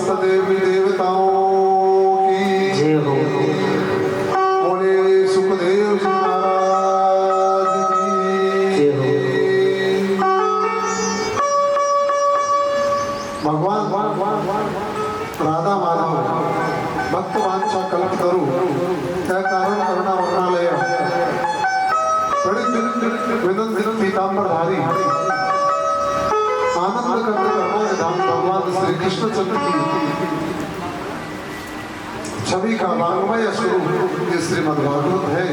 समस्त देवी देवताओं की जय हो। बोले सुखदेव जी महाराज की जय हो। भगवान राधा माधव भक्त वांछा कल्पतरु त्या कारण करुणा वर्णालय विनंदित पीतांबरधारी आनंद करने वाले धाम भगवान श्री कृष्ण चंद्र की छवि का वांग्मय स्वरूप ये श्रीमद् भागवत है।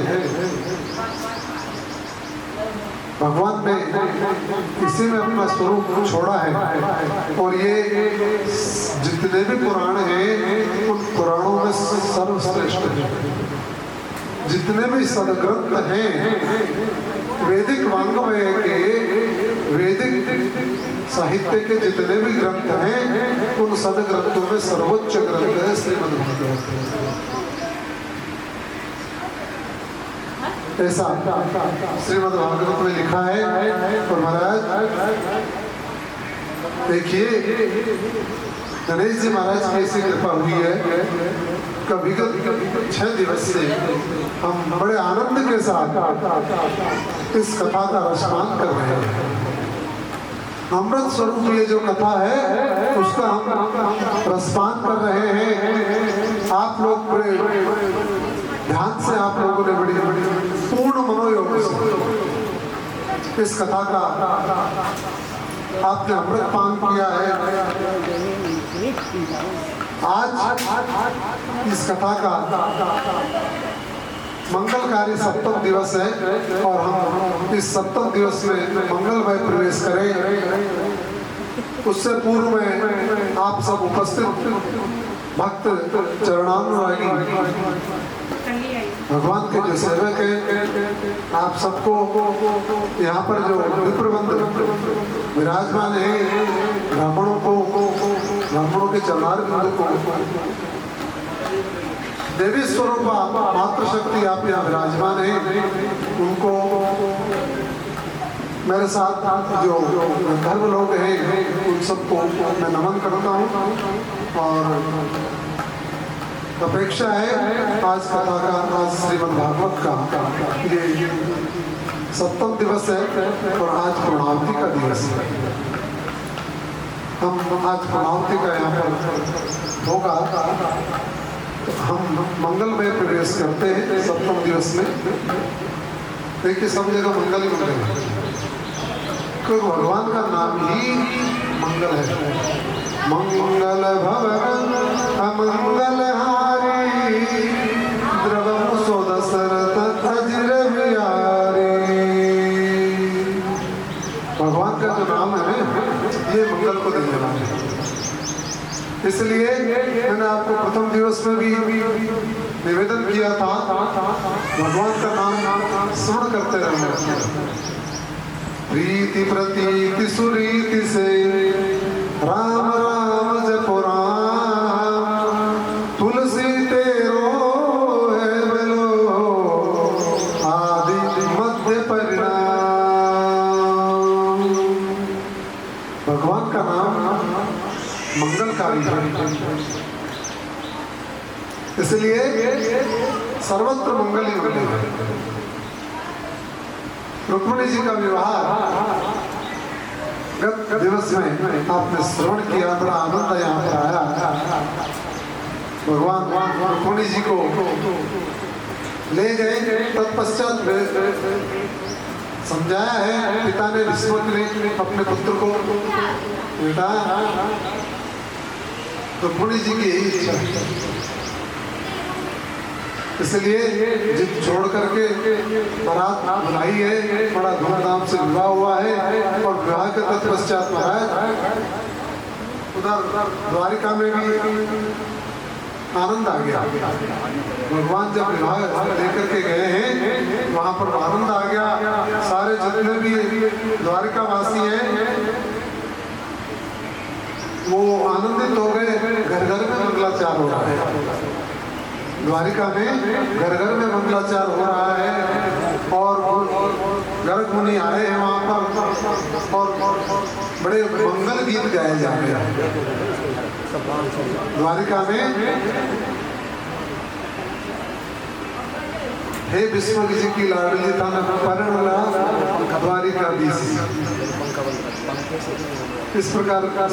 भगवान ने इसी में अपना स्वरूप छोड़ा है और ये जितने भी पुराण हैं उन पुराणों में सर्वश्रेष्ठ है। जितने भी सदग्रंथ हैं वैदिक वांग्मय के वैदिक साहित्य के जितने भी ग्रंथ हैं उन सदग्रंथों में सर्वोच्च ग्रंथ है श्रीमद् भागवत। ऐसा श्रीमद् भागवत में लिखा है। और महाराज देखिए गणेश जी महाराज की ऐसी कृपा हुई है कि विगत 6 दिवस से हम बड़े आनंद के साथ इस कथा का रसपान कर रहे हैं। अमृत स्वरूप ये जो कथा है उसका हम रसपान कर रहे हैं। आप लोग बड़े ध्यान से आप लोगों ने बड़ी पूर्ण मनोयोग से इस कथा का आपने अमृत पान किया है। आज इस कथा का मंगलकारी सप्तम दिवस है और हम इस सप्तम दिवस में मंगलमय प्रवेश करें। उससे पूर्व में आप सब उपस्थित भक्त चरणानुरागी भगवान के जो सेवक हैं आप सबको यहाँ पर जो विप्रबंध विराजमान है ब्राह्मणों के चरणारविंद को देवी स्वरूपा मातृशक्ति आप यहाँ विराजमान है उनको मेरे साथ जो धर्म लोग हैं उन सबको मैं नमन करता हूँ। और अपेक्षा है आज कथा का आज श्रीमद् भागवत का ये सप्तम दिवस है और आज पूर्णावती का दिवस है। हम आज पूर्णावती का यहाँ पर होगा तो हम मंगल में प्रवेश करते हैं सप्तम दिवस में। देखिए सब जगह मंगल ही मंगल है क्योंकि भगवान का नाम ही मंगल है। मंगल भवन अमंगल हारी द्रवम सो दशरथ अजिर बिहारी। भगवान का जो नाम है ये मंगल को देने वाला है। इसलिए मैंने आपको प्रथम दिवस में भी निवेदन किया था भगवान का नाम स्मरण करते रहना। प्रीति प्रतीति सुरीति से राम राम जपो राम तुलसी तेरो है बेलो आदि मध्य परिणाम। भगवान का नाम मंगलकारी है इसलिए सर्वत्र मंगल ही मंगल है। रुक्मिणी जी का विवाह गत दिवस में आपने श्रवण किया बड़ा आनंद यहाँ पर आया। भगवान रुक्मिणी जी को ले गए तत्पश्चात समझाया है पिता ने विष्णु ने अपने पुत्र को बेटा रुक्मिणी जी की यही इच्छा इसलिए जिद छोड़ करके बारात बुलाई है। बड़ा धूमधाम से विवाह हुआ है और विवाह के तत्पश्चात महाराज उधर द्वारिका में भी आनंद आ गया। भगवान जब विवाह लेकर के गए हैं वहां पर आनंद आ गया। सारे जितने भी द्वारिका वासी हैं वो आनंदित हो गए। घर घर में मंगलाचार हो रहा है। द्वारिका में घर घर में मंगलाचार हो रहा है और गर्ग मुनि आए हैं वहाँ पर और बड़े मंगल गीत गाए जा रहे हैं द्वारिका में। हे विष्णु जी की लाडली था न परणला द्वारिका बीसी। इस प्रकार का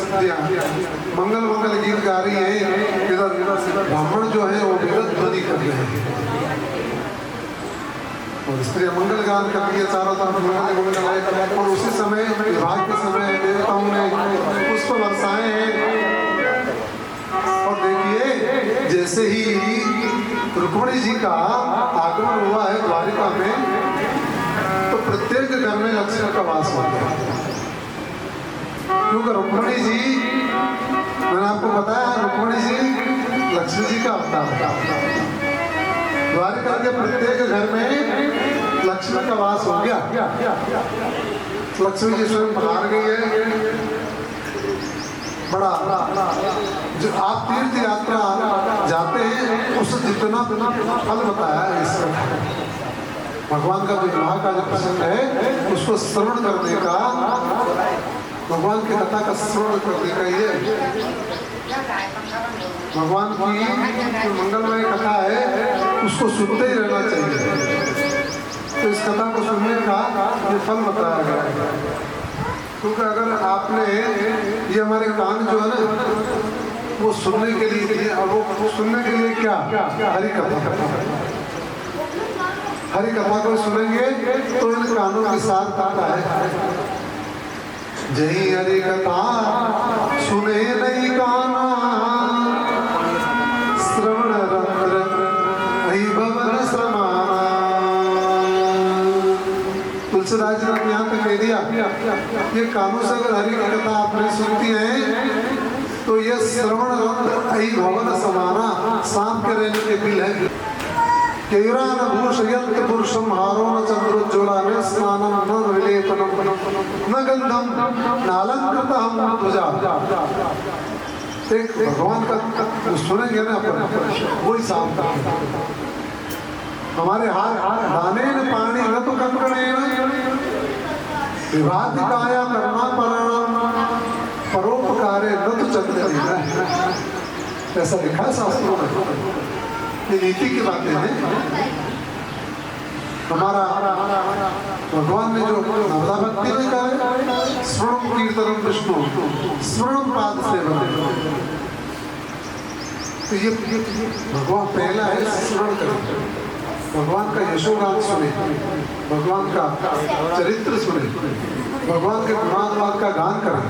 मंगल मंगल गीत गा रही है। इधर ब्राह्मण जो है वो विगत ध्वनि कर रहे हैं और स्त्रियां मंगल गान कर रही है चारों तरफ मंगल मंगल आए। और उसी समय विवाह के समय देवताओं ने पुष्प बरसाए हैं। और देखिए जैसे ही रुक्मिणी जी का आगमन हुआ है द्वारिका में तो प्रत्येक घर में लक्ष्मण का वास हो गया। क्योंकि रुक्मिणी जी, मैंने आपको बताया, रुक्मिणी जी लक्ष्मी जी का अवतार है। द्वारिका के प्रत्येक घर में लक्ष्मण का वास हो गया। लक्ष्मी जी स्वयं पधार गई है। बड़ा जो आप तीर्थ यात्रा जाते हैं उस जितना फल बताया है इसका। भगवान का जो विवाह का जो प्रसंग है उसको श्रवण करने का, भगवान की कथा का श्रवण करने का ये भगवान की जो मंगलमय कथा है उसको सुनते ही रहना चाहिए। तो इस कथा को सुनने का ये फल बताया गया है। क्योंकि अगर आपने ये हमारे कान जो है ना वो सुनने के लिए दिए और वो सुनने के लिए क्या हरि कथा, हरि कथा को सुनेंगे तो इन कानों के साथ आता है। जय हरि कथा सुने नहीं काना श्रवण रंध्र अहि भवन श्रमाना। तुलसीदास जी ने यहाँ तक कह दिया ये कानों से अगर हरि की कथा आपने सुनती है तो ये श्रवण रंध्र अहि भवन समाना, सांप के रहने के बिल है। केरा न भूषयन्त पुरुषम हारो न चंद्रोज्ज्वला न स्नानम न विलेपनम न गंधम नालंकृतम ध्वजा। एक भगवान का सुनेंगे ना अपन वही सांप हमारे हाथ दाने न पानी न तो कंकणे विभातिकाया करना पराणाम परोपकारे न तो चंद्र। ऐसा लिखा है शास्त्रों में। ये नीति की बातें हैं। हमारा भगवान ने जो नवदा भक्ति में कहा है श्रवणम कीर्तनम विष्णु श्रवणम पाद सेवन। तो ये भगवान पहला है श्रवण करें, भगवान का यशोगान सुने, भगवान का चरित्र सुने, भगवान के गुणात्मान का गान करें।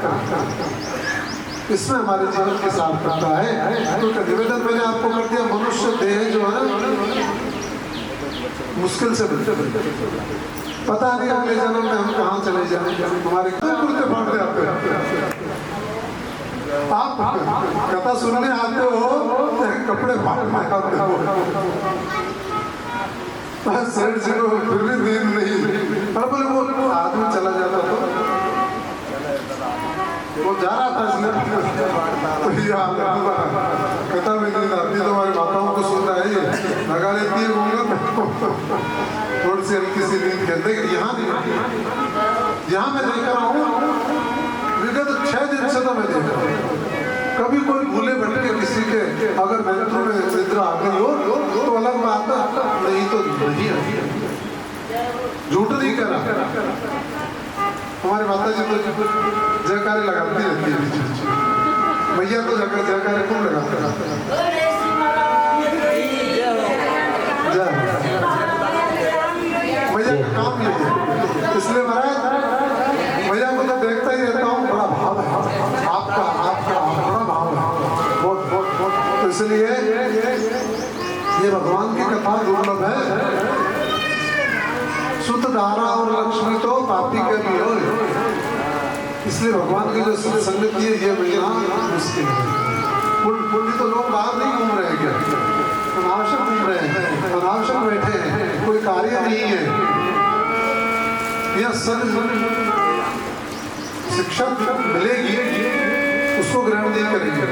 इसमें हमारे जीवन की सार्थकता है। तो निवेदन मैंने आपको कर दिया, मनुष्य देह जो है मुश्किल से पता नहीं अगले जन्म में हम कहाँ चले जाएंगे। हमारे कुर्ते फाड़ जाते हैं। आप कथा सुनने आते हो कपड़े फाड़ने आते हो। सेठ जी को फिर भी नींद नहीं। अरे बोले वो आदमी चला जाता तो वो जा रहा था इसलिए कथा में नींद आती तो हमारी माताओं को सुनता है ये लगा लेती है थोड़ी सी हल्की सी नींद कहते हैं। यहाँ मैं देख रहा हूँ विगत 6 दिन से तो मैं देख रहा हूँ कभी कोई भूले भटके किसी के अगर नेत्र में निद्रा आ गई हो तो अलग बात है, नहीं तो नहीं है, झूठ नहीं करा। हमारी माता जी तो जयकारे लगाती रहती है, भैया तो जयकारे कौन लगाते हैं? भैया का काम ये है। इसलिए महाराज भैया को तो देखता ही रहता हूँ, बड़ा भाव है आपका बड़ा भाव है बहुत। तो इसलिए ये भगवान की कथा दुर्लभ है। शुद्ध धारा और लक्ष्मी तो पापी के लिए हो, इसलिए भगवान की जो संगति है ये मिलना मुश्किल है। पुण्य तो लोग बाहर नहीं घूम रहे हैं, क्या अनावश्यक घूम रहे हैं, अनावश्यक बैठे हैं, कोई कार्य नहीं है। यह शिक्षा मिलेगी उसको ग्रहण नहीं करेंगे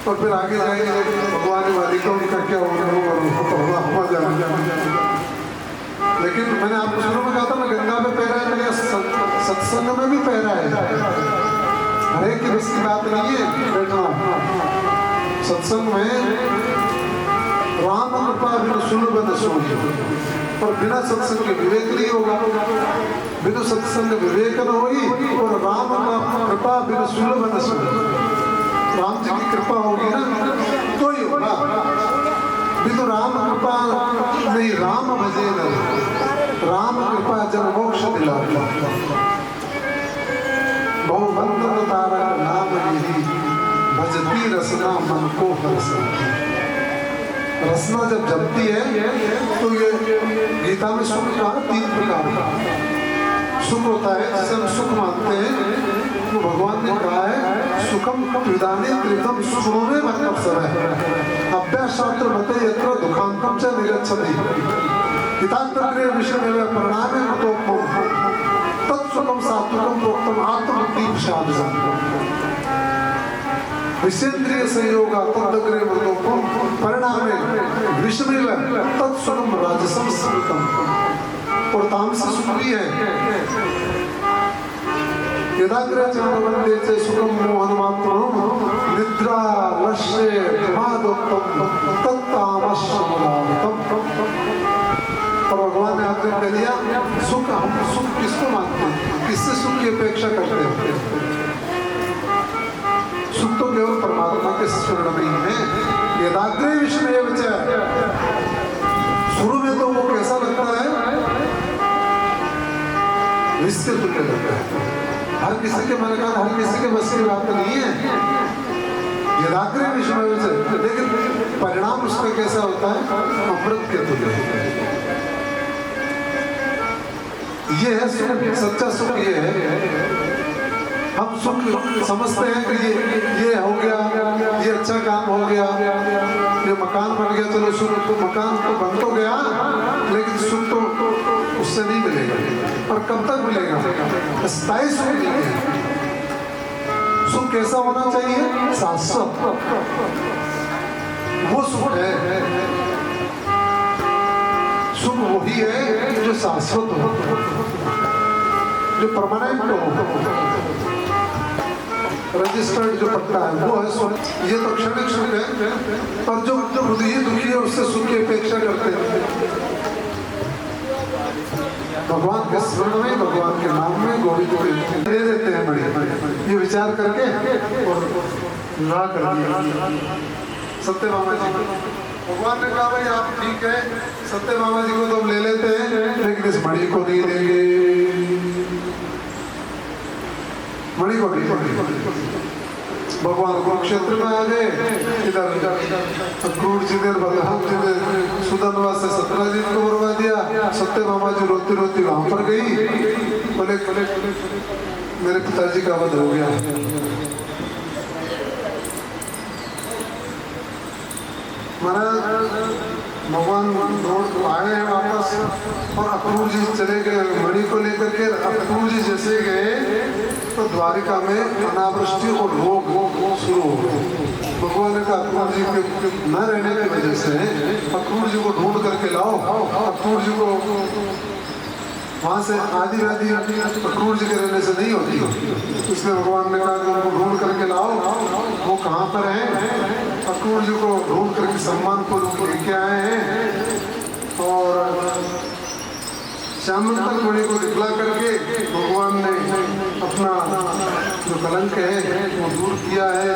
और फिर आगे जाएंगे भगवान वाली का उनका क्या होगा। लेकिन मैंने आपको शुरू में कहा था ना, गंगा में पैरा है तो सत्संग में भी पैरा है। हर एक की बस की बात नहीं है बैठना। सत्संग में राम कृपा बिना सुलभ न सोई, पर बिना सत्संग के विवेक नहीं होगा। बिना सत्संग विवेक न होगी और राम का कृपा बिना सुलभ न सोई। राम जी की कृपा होगी ना तो ही होगा। बिना राम कृपा नहीं, राम भजे न, राम कृपा जन मोक्ष दिलाता। बहुमंत्र तारक नाम यही, भजती रसना मन को हरसा। रसना जब जपती है तो ये गीता में सुख का 3 प्रकार का सुख होता है जिसे हम सुख मानते हैं। तो भगवान ने कहा है सुखम विदाने त्रितम सुखोने मतलब सब है। अभ्यास शास्त्र मते यत्र दुखांतम च निगच्छति हितांतरे विषय में परिणामे मतोपम तत्सुखम सात्विकम प्रोक्तम आत्ममुक्ति विषाद विषेन्द्रिय संयोग तदग्रे मतोपम परिणामे विषमेव तत्सुखम राजसम स्मृतम। और तामसी सुख भी है यदाग्रे चावंते च सुखम मोहनमात्रम निद्रा लक्ष्य प्रमादोत्तम तत्तामस्मृतम। और भगवान ने आपने कह दिया सुख, हम सुख किसको मानते हैं, किससे सुख की अपेक्षा करते हैं? सुख तो केवल परमात्मा के स्मरण में ही है। यदाग्रे विषय शुरू में तो वो कैसा लगता है, विश्व तुल्य लगता है। हर किसी के मन का, हर किसी के बस की बात नहीं है। यदाग्रे विषय, लेकिन परिणाम उसका कैसा होता है, अमृत के तुल्य होता है। ये है सुख, सच्चा सुख ये है। हम सुख समझते हैं कि ये हो गया, ये अच्छा काम हो गया, ये मकान बन गया, चलो सुख तो मकान तो बन तो गया, लेकिन सुख तो उससे नहीं मिलेगा। और कब तक मिलेगा? स्थायी सुख नहीं है। सुख कैसा होना चाहिए? शाश्वत। वो सुख है, सुख वही है जो शाश्वत हो, जो परमानेंट हो। रजिस्टर्ड जो पट्टा है वो है सुख। ये तो क्षणिक सुख है, पर जो हृदय दुखी है उससे सुख की अपेक्षा करते हैं। भगवान के स्मरण में, भगवान के नाम में गोविंद को दे देते हैं बड़े, ये विचार करके और ला कर दिया। सत्यभामा जी भगवान ने कहा भाई आप ठीक है, सत्यभामा जी को तो हम ले लेते हैं, लेकिन इस मणि को नहीं देंगे। मणि को भगवान कुरुक्षेत्र में आ गए। इधर क्रूर जी ने, बलराम जी ने सुदनवा से सत्यजीत को मरवा दिया। सत्यभामा जी रोती रोती वहां पर गई, बोले मेरे पिताजी का वध हो गया। महाराज भगवान दौड़ आए हैं वापस, और अक्रूर जी चले गए मणि को लेकर के। अक्रूर जी जैसे गए तो द्वारिका में अनावृष्टि और रोग शुरू हो गए। भगवान ने कहा अक्रूर जी के न रहने की वजह से अक्रूर जी को ढूंढ करके लाओ। अक्रूर जी को वहां से आदि व्याधि अक्रूर जी के रहने से नहीं होती, इसलिए भगवान ने कहा कि उनको ढूंढ करके लाओ। वो कहाँ पर हैं? अक्रूर जी को ढूंढ करके सम्मान को लेके आए हैं और श्यामंतर मणि को दिखला करके भगवान ने अपना जो कलंक है वो दूर किया है।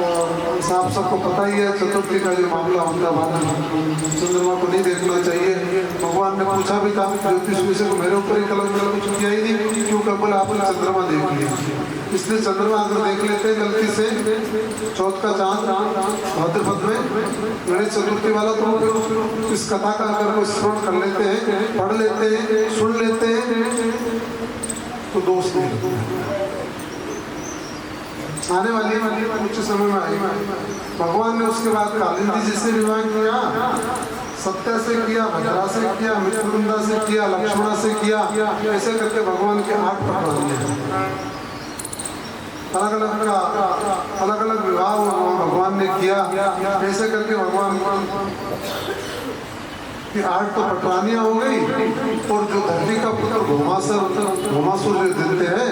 और साफ सबको पता ही है चतुर्थी का जो मामला होता है, चंद्रमा को नहीं देखना चाहिए। भगवान ने पूछा भी था ज्योतिष विषय को, मेरे ऊपर ही कलंक कुछ किया ही नहीं, क्यों कबल आपने चंद्रमा देख लिया। इसलिए चंद्रमा अगर देख लेते हैं गलती से, चौथ का चांद भाद्रपद में गणेश चतुर्थी वाला, तो इस कथा का अगर कोई श्रवण कर लेते हैं, पढ़ लेते हैं, सुन लेते हैं, तो दोष नहीं। आने वाली कुछ समय में आई। भगवान ने उसके बाद कालिंदी जी से विवाह किया, सत्या से किया, भद्रा से किया, मित्रवृंदा से किया, लक्ष्मणा से किया। ऐसे करके भगवान के 8 प्रकरण हैं। अलग अलग विवाह भगवान ने किया। ऐसे करके भगवान कि 8 तो पटरानियां हो गई और जो धरती का पुत्र घुमासुर जो देते हैं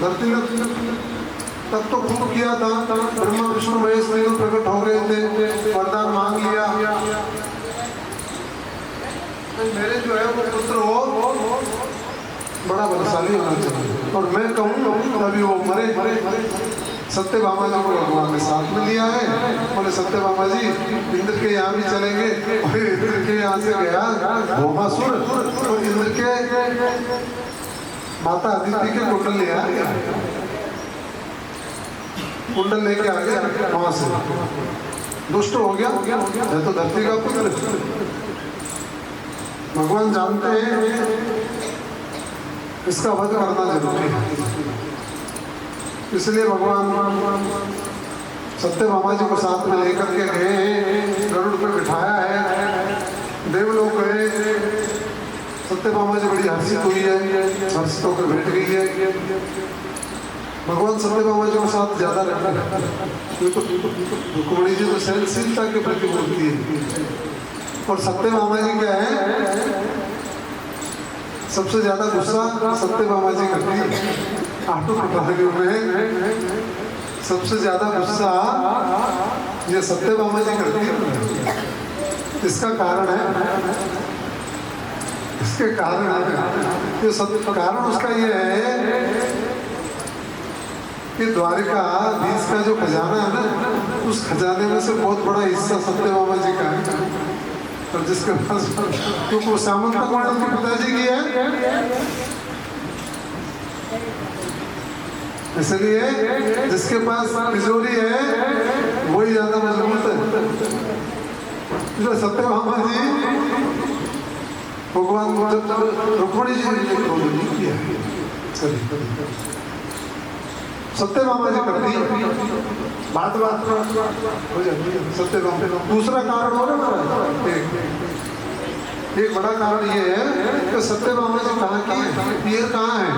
धरती में, तब तो खूब किया था, ब्रह्मा विष्णु महेश तीनों प्रकट हो गए थे, वरदान मांग लिया तो मेरे जो है वो पुत्र हो बड़ा बलशाली होना चाहिए। और मैं कहूँ तभी वो मरे। सत्यभामा जी को भगवान ने साथ में लिया है, बोले सत्यभामा जी इंद्र के यहाँ भी चलेंगे। और इंद्र के यहाँ से गया घुमासुर और इंद्र के माता अदिति के कुंडल ले आया, कुंडल लेके आ गया वहां से, दुष्ट हो गया है तो धरती का पुत्र। भगवान जानते हैं इसका वध करना जरूरी है, इसलिए भगवान सत्यभामा जी को साथ में लेकर के गए हैं, गरुड़ पे बिठाया है, देवलोक गए। सत्यभामा जी बड़ी हर्षित हुई है, हर्षित होकर बैठ गई है। भगवान सत्यभामा जी के साथ ज्यादा रहता है, रुक्मिणी जी तो सहनशीलता के प्रति बोलती है, और सत्यभामा जी क्या है सबसे ज्यादा गुस्सा सत्यभामा जी करती है। आठों पटरानियों में सबसे ज्यादा गुस्सा ये सत्यभामा जी करती है। इसका कारण है, इसके कारण है, ये सब कारण उसका ये है कि द्वारिकाधीश का जो खजाना है ना, उस खजाने में से बहुत बड़ा हिस्सा सत्यभामा जी का है। और जिसके पास, क्योंकि वो सामंत कौन उनके पिताजी की है, इसलिए जिसके पास तिजोरी है वही ज्यादा मजबूत है। जो सत्यभामा जी भगवान रुक्मिणी जी ने किया, सत्यभामा जी करती है, बात हो जाती है सत्यभामा। दूसरा कारण हो रहा है, एक बड़ा कारण ये है कि सत्यभामा जी कहाँ की, पियर कहाँ है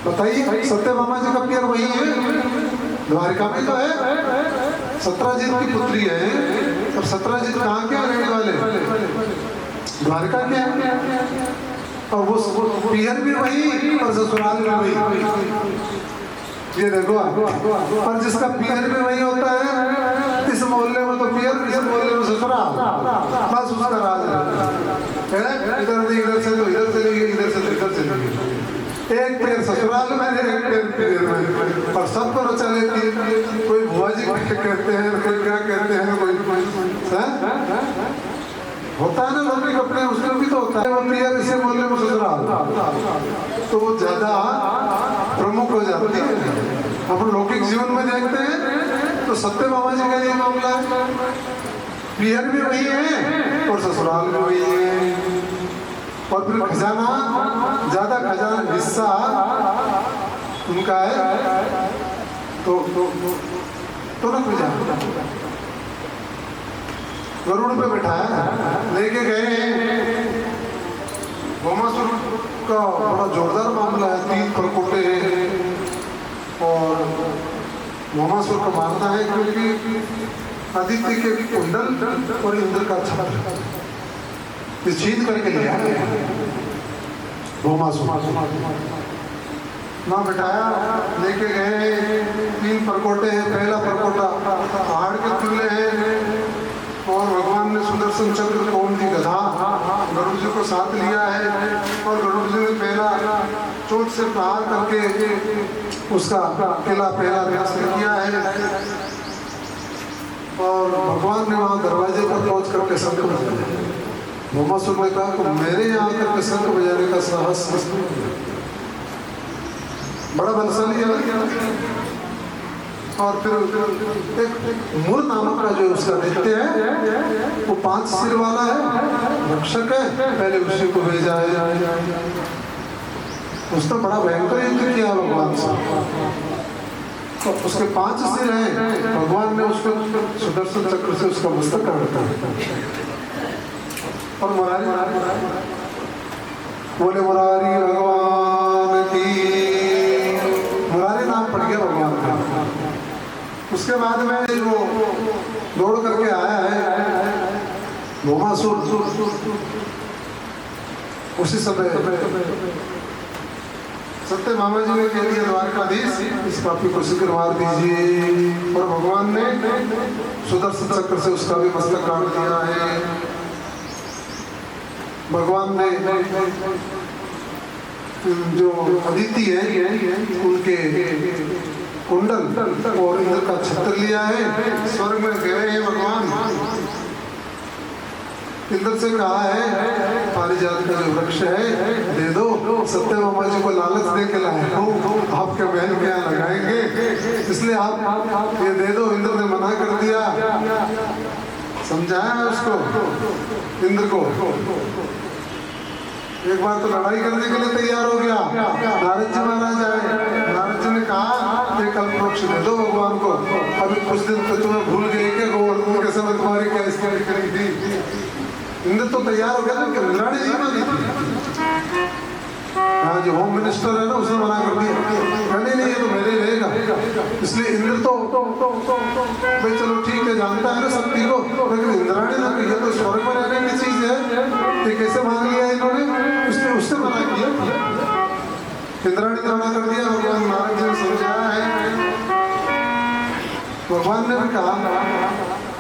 बताइए। सत्यभामा जी का पियर वही है, द्वारिका में तो है, सत्राजित की पुत्री है। और सत्राजित कहाँ के रहने वाले, द्वारिका के हैं, और वो पियर भी वही और ससुराल भी वही। ये देखो, और जिसका पियर भी वही होता है, इस मोहल्ले में तो पियर, इस मोहल्ले में ससुराल, बस उसका राज है। इधर नहीं, इधर से तो इधर चलेगी, इधर से तो इधर चलेगी। एक पैर ससुराल में, एक पैर पियर में, और सबको रचा लेती है। कोई बुआ जी कहते हैं, कोई क्या कहते हैं, कोई होता है ना लौकिक कपड़े, उसमें भी तो होता है वो पियर, इसे बोलने में ससुराल, तो वो ज्यादा प्रमुख हो जाती है। अपन लौकिक जीवन में देखते हैं तो सत्यभामा जी का ये मामला है, पियर भी वही है और ससुराल भी वही है। और फिर खजाना, ज्यादा खजाना हिस्सा उनका है, तो तुरंत भी जाना गरुड़ पे बिठाया, लेके गए। घुमासुर का बड़ा जोरदार मामला है, 3 परकोटे हैं, और घुमासुर का मानना है क्योंकि आदित्य के कुंडल और इंद्र का छत्र ये छीन करके लिया घुमासुर ना बिठाया, लेके गए। 3 परकोटे हैं, पहला परकोटा पहाड़ के तुल्य है, और भगवान ने सुदर्शन चक्र कौमदी गधा गरुड़ जी को साथ लिया है, और गरुड़ जी ने पहला चोट से प्रहार करके उसका किला पहला ध्वस्त किया है। और भगवान ने वहां दरवाजे पर पहुंच करके शंख बजाया। घुमासुर ने कहा कि मेरे यहाँ करके शंख बजाने का साहस बड़ा बलशाली है। और फिर एक मूल नामक का जो उसका नृत्य है वो 5 सिर वाला है, रक्षक है, पहले उसी को भेजा है। उसने बड़ा भयंकर युद्ध किया भगवान से, तो उसके 5 सिर हैं, भगवान ने उसको सुदर्शन चक्र से उसका मस्तक काट दिया। और मुरारी बोले मुरारी भगवान की, मुरारी नाम पड़ गया भगवान का। उसके बाद में वो दौड़ करके आया है भौमासुर उसी समय सत्य मामा जी ने कह दिया द्वारकाधीश इस पापी को शीघ्र मार दीजिए, और भगवान ने सुदर्शन चक्र से उसका भी मस्तक काट दिया है। भगवान ने जो अदिति है उनके कुंडल और इंद्र का छत्र लिया है, स्वर्ग में गए हैं भगवान। इंद्र से कहा है पारिजात का जो वृक्ष है दे दो, सत्य मामा जी को लालच दे के लाए हूँ, आपके महल के यहाँ लगाएंगे, इसलिए आप ये दे दो। इंद्र ने मना कर दिया, समझाया उसको इंद्र को। एक बार तो लड़ाई करने के लिए तैयार हो गया, नारद जी महाराज आए, नारद जी ने कहा ये कल्प वृक्ष दे दो भगवान को, अभी कुछ दिन तो तुम्हें भूल गए क्या गोवर्धन के समय तुम्हारी क्या स्थिति करी थी। इंद्र तो तैयार हो गया ना, इंद्राणी जी मानी थी। हाँ जो होम मिनिस्टर है ना उसने मना कर दिया, कहने नहीं ये तो मेरे ही रहेगा। इसलिए इंद्र तो भाई चलो ठीक है जानता है ना शक्ति को, लेकिन इंद्राणी ने ये तो स्वर्ग में रहने की चीज है, ये कैसे मान लिया इन्होंने, इसलिए उससे मना किया। इंद्राणी ने मना कर दिया, भगवान नारद जी ने समझाया है। भगवान ने भी कहा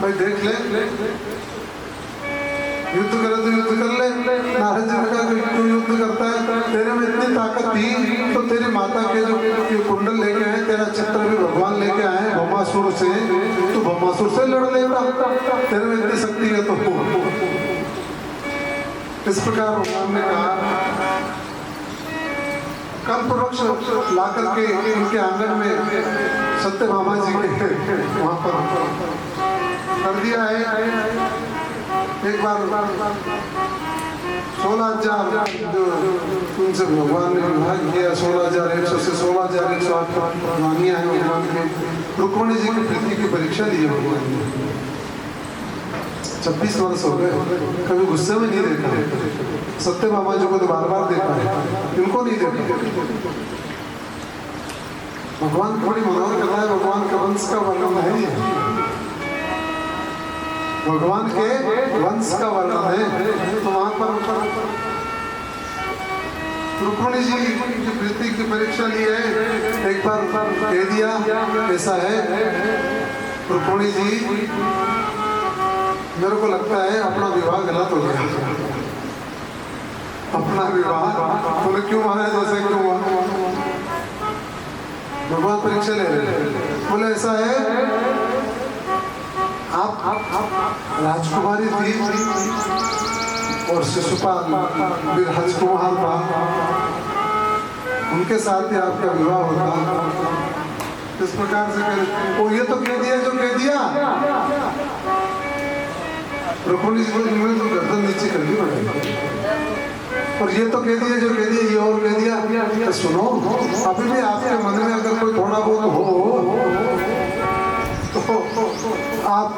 भाई देख ले, युद्ध करे तो युद्ध कर ले। नारद जी ने कहा तू युद्ध करता है, तेरे में इतनी ताकत थी तो तेरी माता के जो कुंडल लेके आए, तेरा छत्र भी भगवान लेके आए भौमासुर से, तू भौमासुर से लड़ लेता, तेरे में इतनी शक्ति है तो। इस प्रकार भगवान ने कहा कल्प वृक्ष ला करके उनके आंगन में सत्य मामा जी के वहां पर कर दिया है। एक बार 16,000 जो उनसे भगवान ने विवाह किया, 16,100 से 16,108 रानियां हैं भगवान के। रुक्मिणी जी की प्रीति की परीक्षा ली है भगवान ने, 26 वर्ष हो गए, कभी गुस्से में नहीं देखा। सत्य मामा जी को तो बार बार देखा है, इनको नहीं देखा। भगवान थोड़ी मनोहर कथा है, भगवान के वंश का वर्णन है ये, भगवान के वंश का वर्णन है। तो वहां पर रुक्मिणी जी की प्रीति की परीक्षा ली है। एक बार कह दिया ऐसा है रुक्मिणी जी, मेरे को लगता है अपना विवाह गलत हो गया, अपना विवाह तूने क्यों माना जैसे क्यों हुआ। भगवान परीक्षा ले रहे, बोले ऐसा है आप राजकुमारी थी और शिशुपाल भी राजकुमार था, उनके साथ ही आपका विवाह होता। इस प्रकार से कह वो ये तो कह दिया जो कह दिया। रुक्मिणी जी को तो गर्दन नीचे कर दी पड़ेगी, और ये तो कह दिया जो कह दिया, ये और कह दिया। तो सुनो अभी भी आपके मन में अगर कोई थोड़ा बहुत हो तो आप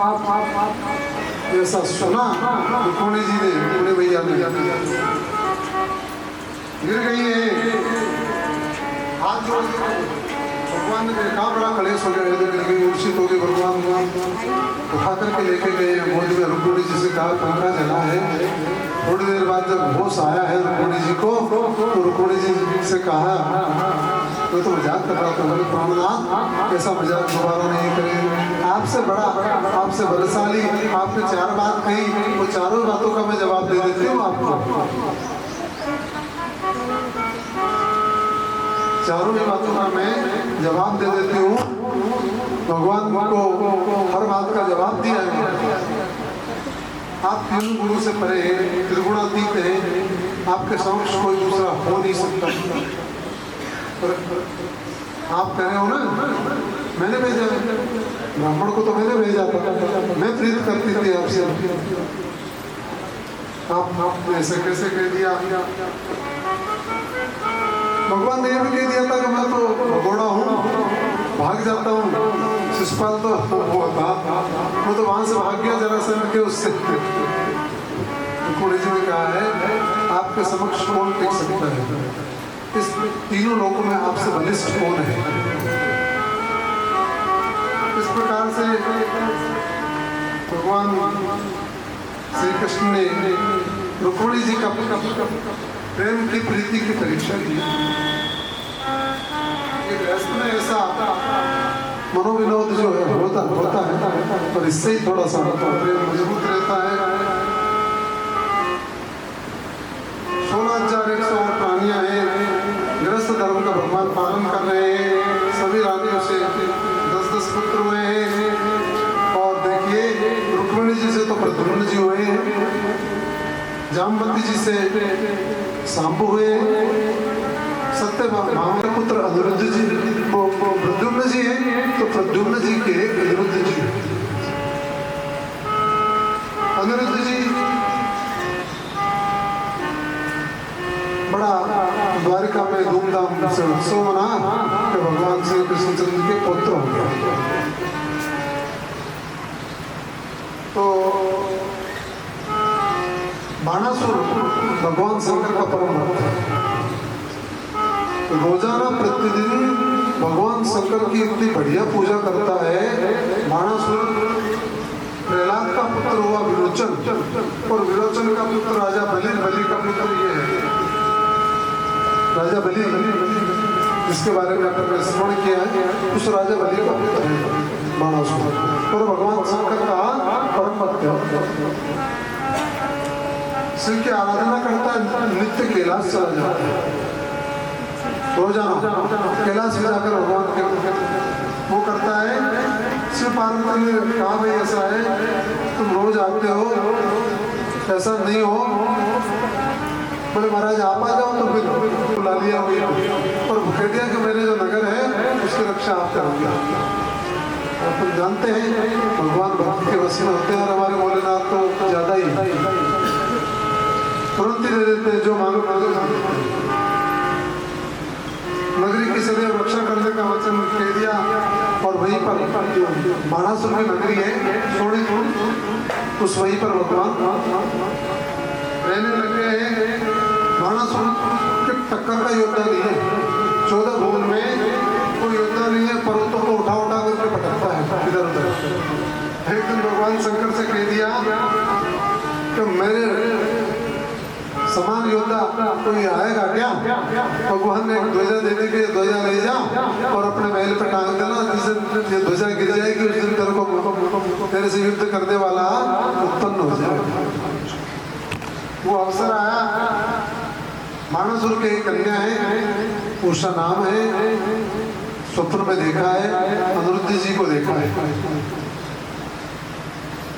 ऐसा सुना। रुक्मिणी जी ने, रुक्मिणी भैया ने गिर गई है, हाथ जोड़ भगवान ने देखा, बड़ा कलेश हो गया, गिर गई, मूर्छित हो गई। भगवान उठा करके लेके गए गोद में। रुक्मिणी जी से कहा पंखा जला है। थोड़ी देर बाद जब होश आया है रुक्मिणी जी को, तो रुक्मिणी जी से कहा मैं तो मजाक कर रहा था, बोले प्राणनाथ ऐसा मजाक दोबारा नहीं करेंगे, आपसे बड़ा आपसे बलशाली आपने 4 बात कही, वो चारों बातों का मैं जवाब दे देती हूँ आपको, चारों ही बातों का मैं जवाब दे देती हूँ। भगवान को हर बात का जवाब दिया है। आप तीनों गुरु से परे हैं, त्रिगुणातीत हैं, आपके समक्ष कोई दूसरा हो नहीं सकता। पर आप कह रहे हो ना मैंने भेजा, ब्राह्मण को तो मैंने भेजा था, मैं प्रीत करती थी आपसे, आप ऐसे कैसे कह दिया। भगवान ने यह भी कह दिया था कि मैं तो भगोड़ा हूँ, भाग जाता हूँ। शिशुपाल तो वो था, वो तो वहां से भाग गया जरासंध के उससे। रुक्मिणी जी ने कहा है आपके समक्ष कौन टिक सकता है, इस तीनों लोगों में आपसे बलिष्ठ कौन है। इस प्रकार से भगवान श्री कृष्ण ने रुक्मिणी जी का प्रेम की प्रीति की परीक्षा ली। गृहस्थ में ऐसा मनोविनोद जो है होता है, और इससे ही थोड़ा सा प्रेम मजबूत रहता है। 16,100 प्राणियां हैं, गृहस्थ धर्म का भगवान पालन कर रहे हैं। सभी रानियों से 10-10 पुत्र हुए हैं। और देखिए, रुक्मिणी जी से तो प्रद्युम्न जी हुए हैं, जामवती जी से सांबु हुए, सत्यभामा के पुत्र अनिरुद्ध जी, वो प्रद्युम्न जी हैं, तो प्रद्युम्न जी के अनिरुद्ध जी। अनिरुद्ध जी बड़ा द्वारिका में धूमधाम से उत्सव मना कि भगवान श्री कृष्णचंद्र के पुत्र हो गया। तो बाणासुर भगवान शंकर का परम भक्त है। रोजाना प्रतिदिन भगवान शंकर की इतनी बढ़िया पूजा करता है। बाणासुर प्रहलाद का पुत्र हुआ विरोचन, और विरोचन का पुत्र राजा बलि, बलि का पुत्र ये है राजा बलि, जिसके बारे में आपने श्रवण किया है। उस राजा बलि का पुत्र है बाणासुर, और भगवान शंकर का परम भक्त है। शिव की आराधना करता है, नित्य कैलाश चला जाता है, रोजाना कैलाश में जाकर भगवान के वो करता है। शिव पार्वती ने कहा, भाई ऐसा है तुम रोज आते हो, ऐसा नहीं हो। बोले महाराज आप आ जाओ, तो फिर बुला लिया हुई, और कह दिया कि मेरे जो नगर है उसकी रक्षा आप करोगे। और तुम जानते हैं भगवान भक्त के वश में होते हैं, और हमारे भोलेनाथ तो ज्यादा ही तुरंत ही दे देते हैं, जो मांगो मांगो। नगरी की सदैव रक्षा करने का वचन कह दिया, और वहीं पर बाणासुर की नगरी है सोनीपुर, उस वहीं पर भगवान रहने लगे हैं। बाणासुर के टक्कर का योद्धा नहीं है, 14 भुवन में कोई योद्धा नहीं है, पर्वतों को उठा उठा करके पटकता है इधर उधर। एक दिन भगवान शंकर से कह दिया कि मेरे समान योद्धा कोई आएगा क्या? भगवान ने ध्वजा देने के लिए ध्वजा ले जा और अपने महल पे टांग देना, जिस दिन ये ध्वजा गिर जाएगी उस दिन तेरे को तेरे से युद्ध करने वाला उत्पन्न हो जाएगा। वो अवसर आया। बाणासुर के कन्या है, उषा नाम है, स्वप्न में देखा है, अनिरुद्ध जी को देखा है,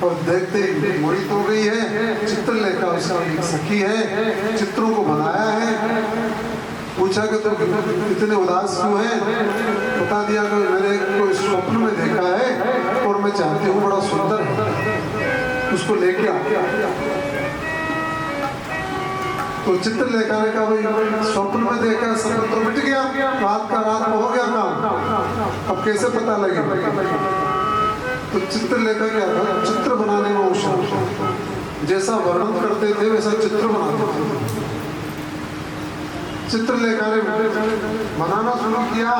और देखते ही मोहित हो गई है। चित्रलेखा उसकी एक सखी है, चित्रों को बनाया है। पूछा कि तुम इतने उदास क्यों है? बता दिया कि मैंने कोई स्वप्न में देखा है और मैं चाहती हूँ बड़ा सुंदर है, उसको लेके आ। तो चित्रलेखा ने कहा, भाई स्वप्न में देखा, सपन तो मिट गया, रात का रात में हो गया काम, अब कैसे पता लगेगा? तो चित्रलेखा क्या था, चित्र बनाने में उषा, जैसा वर्णन करते थे वैसा चित्र बनाते थे। चित्रलेखा ने बनाना शुरू किया,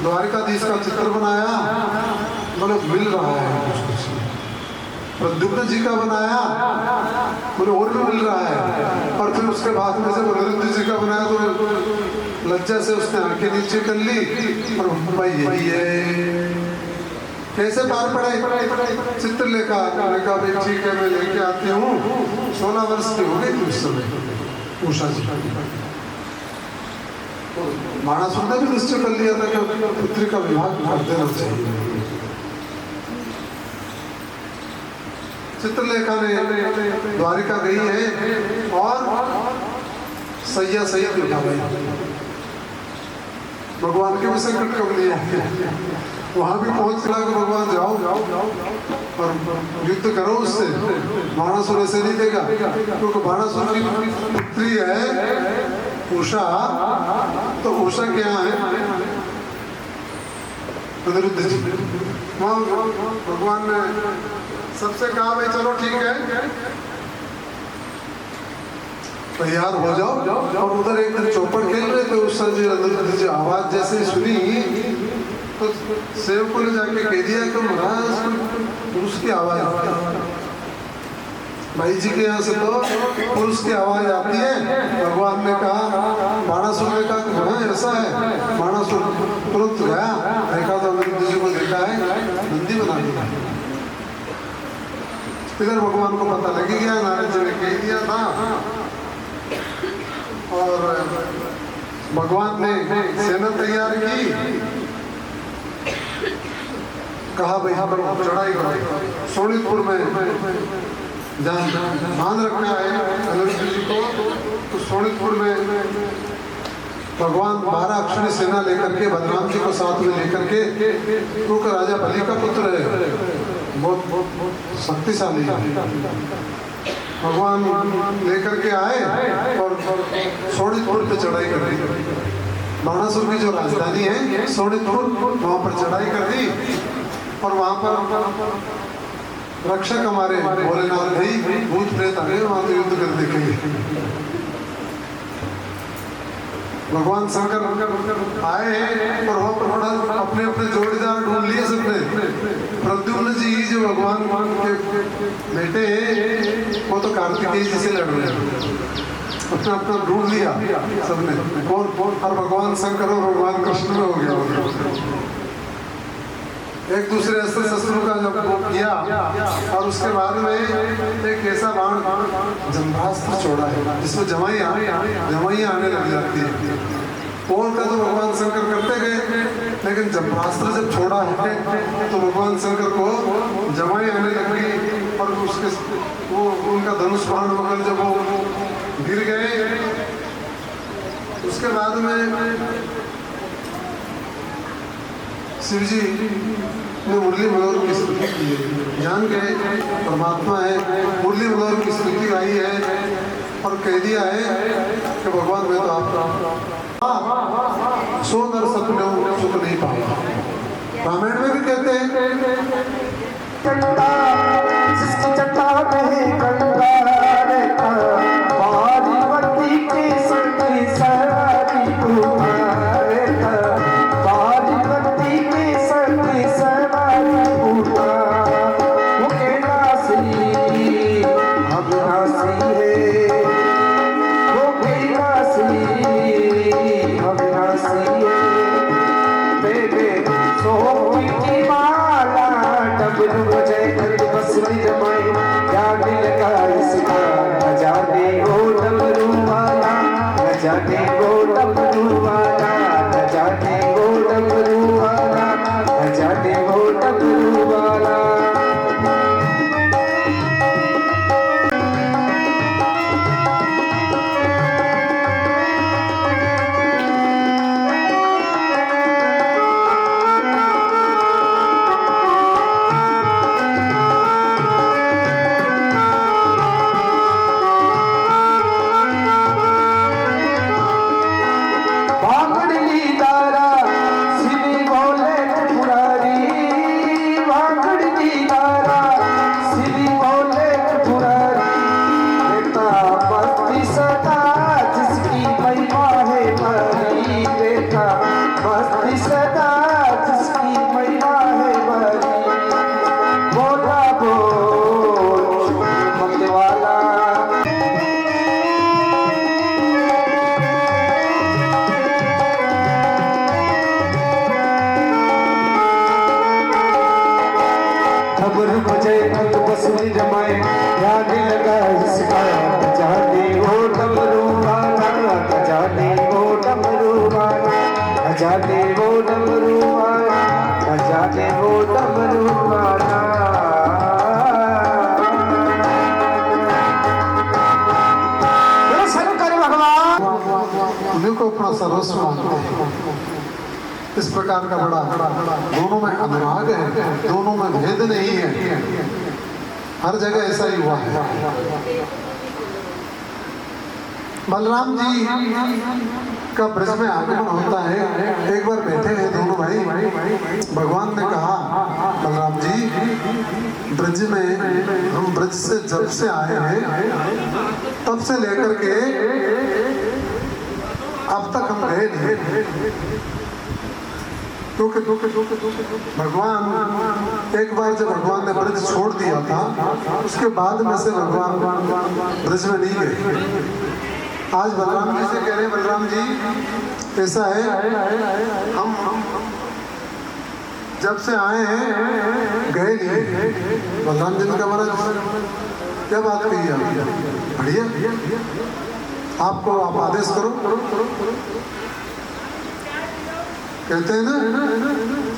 द्वारिकाधीश का चित्र बनाया, बोले मिल रहा है कुछ। प्रद्युम्न जी का बनाया, बोले और भी मिल रहा है। और फिर उसके बाद में से अनिरुद्ध जी का बनाया, तो लज्जा से उसने आंखें नीचे कर ली, और भाई यही है। कैसे पार पड़े? चित्रलेखा ने कहा, भाई ठीक है मैं लेके आती हूँ। 16 वर्ष की हो गई थी उस समय उषा जी। बाणासुर ने भी निश्चय कर लिया था कि पुत्री का विवाह कर देना चाहिए। चित्रलेखा ने द्वारिका गई है और सैया सैयद उठा गई। भगवान के भी संकट कब लिया, वहां भी पहुंच गया कि भगवान जाओ और युद्ध करो उससे। बाणासुर ऐसे नहीं देगा, क्योंकि बाणासुर की पुत्री है उषा, तो उषा क्या है? अनिरुद्ध जी। वहां भगवान ने सबसे कहा, भाई चलो ठीक है तैयार हो जाओ। और उधर एक दिन चौपड़ खेल रहे थे, उस समय अनिरुद्ध जी आवाज जैसे सुनी तो सेवकों ने जाके कह दिया कि महाराज पुरुष की आवाज भाई जी के यहाँ से तो पुरुष की आवाज आती है। भगवान ने कहा, बाणासुर ने कहा कि हाँ ऐसा है। बाणासुर तुरंत गया, देखा तो नंदी जी को देखा है, नंदी बना दिया। इधर भगवान को पता लग गया, नारद जी ने कह दिया था और भगवान ने सेना तैयार की। कहा भाई हम चढ़ाई करो। सोनितपुर में ध्यान रखना है अनिरुद्ध जी को। तो सोनितपुर में भगवान 12 अक्षरी सेना लेकर के बलराम जी को साथ में लेकर के, क्योंकि राजा बलि का पुत्र है, बहुत शक्तिशाली है, भगवान लेकर के आए और सोनितपुर पे चढ़ाई कर दी। बाणासुर की जो राजधानी है सोनितपुर, वहां पर चढ़ाई कर दी और वहां पर रक्षक हमारे भोलेनाथ भाई भूत प्रेत आ गए, वहां तो युद्ध कर देखेंगे। भगवान शंकर आए और वहां पर बड़ा अपने अपने जोड़ीदार ढूंढ लिए सबने। प्रद्युम्न जी जो भगवान के बेटे हैं वो तो कार्तिकेय जी से लड़ रहे हैं, अपना अपना ढूंढ लिया सबने। और भगवान शंकर और भगवान कृष्ण में हो गया। एक दूसरे अस्त्र शस्त्रों का जब वो किया और उसके बाद में एक ऐसा बाण जम्भास्त्र छोड़ा है जिसमें जमाइयाँ आने लग जाती है। पोल का तो भगवान शंकर करते गए, लेकिन जम्भास्त्र जब छोड़ा है तो भगवान शंकर को जमाई आने लगी और उसके वो उनका धनुष बाण वगैरह जब वो गिर गए, उसके बाद में शिव जी ने मुरली मनोहर की स्तुति की है। जान गए परमात्मा है, मुरली मनोहर की स्तुति गाई है और कह दिया है कि भगवान मैं तो आपका सो नर सपने सुख नहीं पाऊंगा। रामायण में भी कहते हैं सर्वस्व मानते हैं। इस प्रकार का बड़ा दोनों में अनुराग है, दोनों में भेद नहीं है, हर जगह ऐसा ही हुआ है। बलराम जी का ब्रज में आगमन होता है। एक बार बैठे हैं दोनों भाई, भगवान ने कहा बलराम जी ब्रज में हम ब्रज से जब से आए हैं तब से लेकर के अब तक हम गए नहीं, क्योंकि भगवान एक बार जब भगवान ने ब्रज छोड़ दिया था, उसके बाद में से भगवान ब्रज में नहीं गए। आज बलराम जी से कह रहे, बलराम जी ऐसा है, हम जब से आए हैं गए नहीं। बलराम जी ने कहा महाराज क्या बात कही है, बढ़िया, आपको आप आदेश करो। कहते हैं ना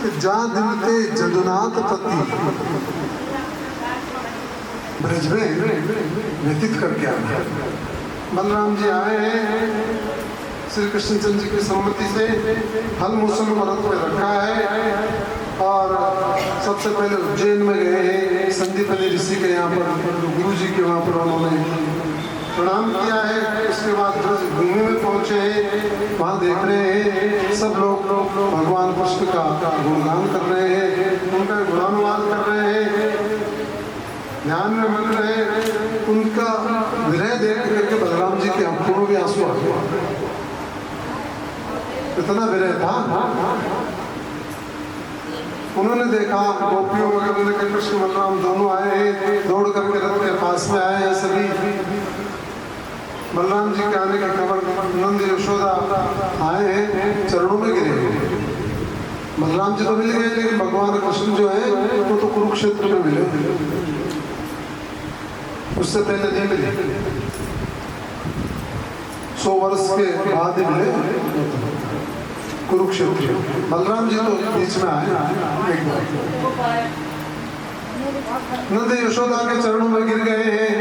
कि जा दिन ते जदुनाथ पति ब्रज में व्यतीत करके आए। बलराम जी आए हैं, श्री कृष्णचंद्र जी की सम्मति से फल मूसल व्रत में रखा है और सबसे पहले उज्जैन में गए हैं, संदीपनी ऋषि के यहाँ पर, गुरु जी के वहाँ पर उन्होंने प्रणाम किया है। उसके बाद भूमि में पहुंचे हैं, वहाँ देख रहे हैं सब लोग भगवान कृष्ण का गुणगान कर रहे हैं, उनका गुणानुवाद कर रहे हैं, ध्यान में मग रहे हैं। उनका विरह देख करके बलराम जी के आंखों में भी आंसू आ गए, इतना विरह था। उन्होंने देखा गोपियों वगैरह के कृष्ण बलराम दोनों आए हैं, दौड़ करके रथ के पास में आए हैं सभी। बलराम जी के आने की खबर नंद यशोदा आए हैं, चरणों में गिरे हैं। बलराम जी तो मिल गए, लेकिन भगवान कृष्ण जो है वो तो कुरुक्षेत्र में मिले, उससे पहले नहीं मिले, 100 वर्ष के बाद ही मिले कुरुक्षेत्र। बलराम जी तो बीच में आए एक बार, नंद यशोदा के चरणों में गिर गए हैं,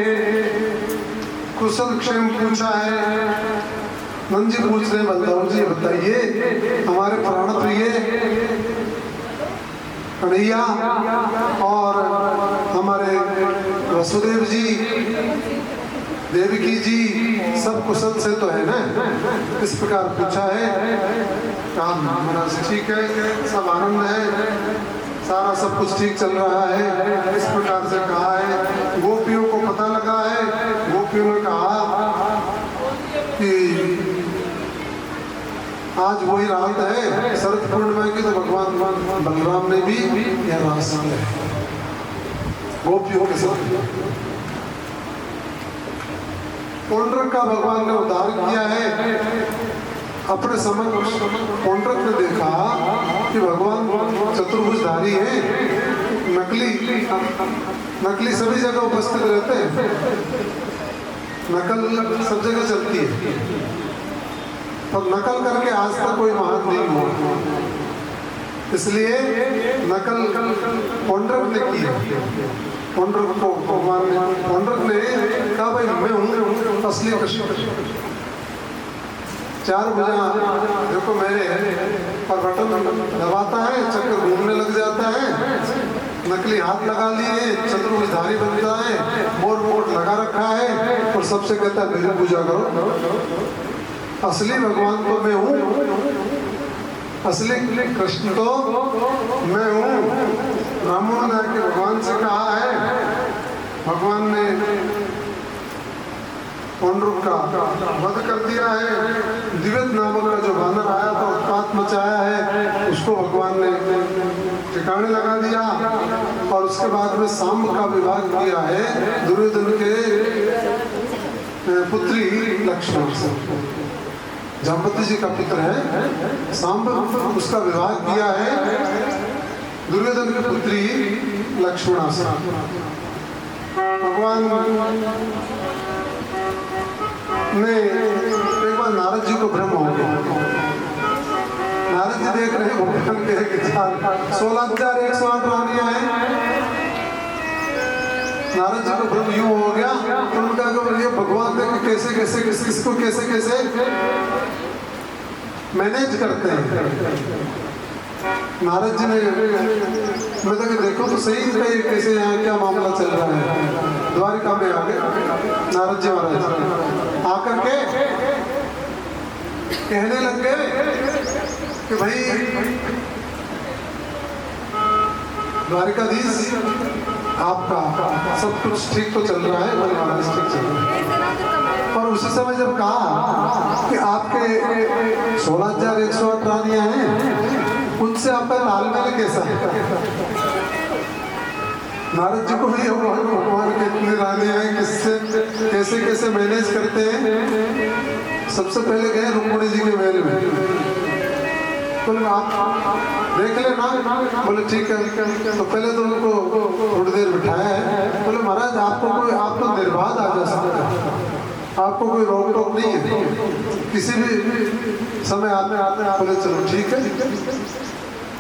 कुशल क्षेम पूछा है। नंद जी पूछ रहे, बलराम जी बताइए, हमारे प्राण प्रिय कन्हैया और हमारे वसुदेव जी, देवकी जी सब कुशल से तो है ना? इस प्रकार पूछा है। कहा महाराज ठीक है, सब आनंद है, सारा सब कुछ ठीक चल रहा है, इस प्रकार से कहा है। गोपियों को पता लगा है, गोपियों ने कहा कि आज वही रात है शरद पूर्णिमा की, तो भगवान बलराम ने भी यह रात है गोपियों के साथ। पौंड्रक का भगवान ने उद्धार किया है। अपने समय पौंड्रक ने देखा कि भगवान चतुर्भुजधारी है, नकली सभी जगह उपस्थित रहते हैं, नकल सब जगह चलती है, पर नकल करके आज तक कोई महान नहीं हुआ, इसलिए नकल पौंड्रक ने की। पौंड्रक को भगवान ने, पौंड्रक ने कहा भाई मैं हूँ असली कृष्ण, 4 भुजा देखो मेरे, और बटन दबाता है, चक्कर घूमने लग जाता है, नकली हाथ लगा लिए, चतुर्भुजधारी बनता है, मोर मोट लगा रखा है, और सबसे कहता है मेरी पूजा करो। असली भगवान तो मैं हूँ, असली कृष्ण तो मैं हूँ। ब्राह्मणों ने आके भगवान से कहा है, भगवान ने पौंड्रक का वध कर दिया है। दिव्यत नामक का जो वानर आया था, उत्पात मचाया है, उसको भगवान ने ठिकाने लगा दिया। और उसके बाद में सांब का विवाह किया है दुर्योधन के पुत्री लक्ष्मण से। जाम्बवती जी का पुत्र है सांब, उसका विवाह किया है दुर्योधन की पुत्री लक्ष्मणा से। भगवान ने एक बार नारद जी को भ्रम हो गया। नारद जी देख रहे हैं भगवान के 16,108 रानियां हैं। नारद जी को भ्रम यूं हो गया, तो उनका ये भगवान देख कैसे कैसे किसको कैसे कैसे मैनेज करते हैं। नारद जी ने मतलब कि देखो तो सही कैसे यहाँ क्या मामला चल रहा है। द्वारिका में आ गए नारद जी महाराज, आकर के कहने लग गए कि भाई द्वारिकाधीश आपका सब कुछ ठीक तो चल रहा है, बोले महाराज ठीक चल रहा है। और उसी समय जब कहा कि आपके 16,108 रानियां हैं, उन उनसे आपका तालमेल कैसा है? नारद जी को भी भगवान के इतनी रानी है, किससे कैसे कैसे मैनेज करते हैं। सबसे पहले गए रुक्मिणी जी के महल में, बोले आप देख लेना। बोले ठीक है। तो पहले तो उनको थोड़ी देर बिठाया है। बोले महाराज आपको कोई, आप तो निर्बाध आ जा सकते हैं, आपको कोई रोक टोक नहीं है, किसी भी समय आते आते। बोले चलो ठीक है।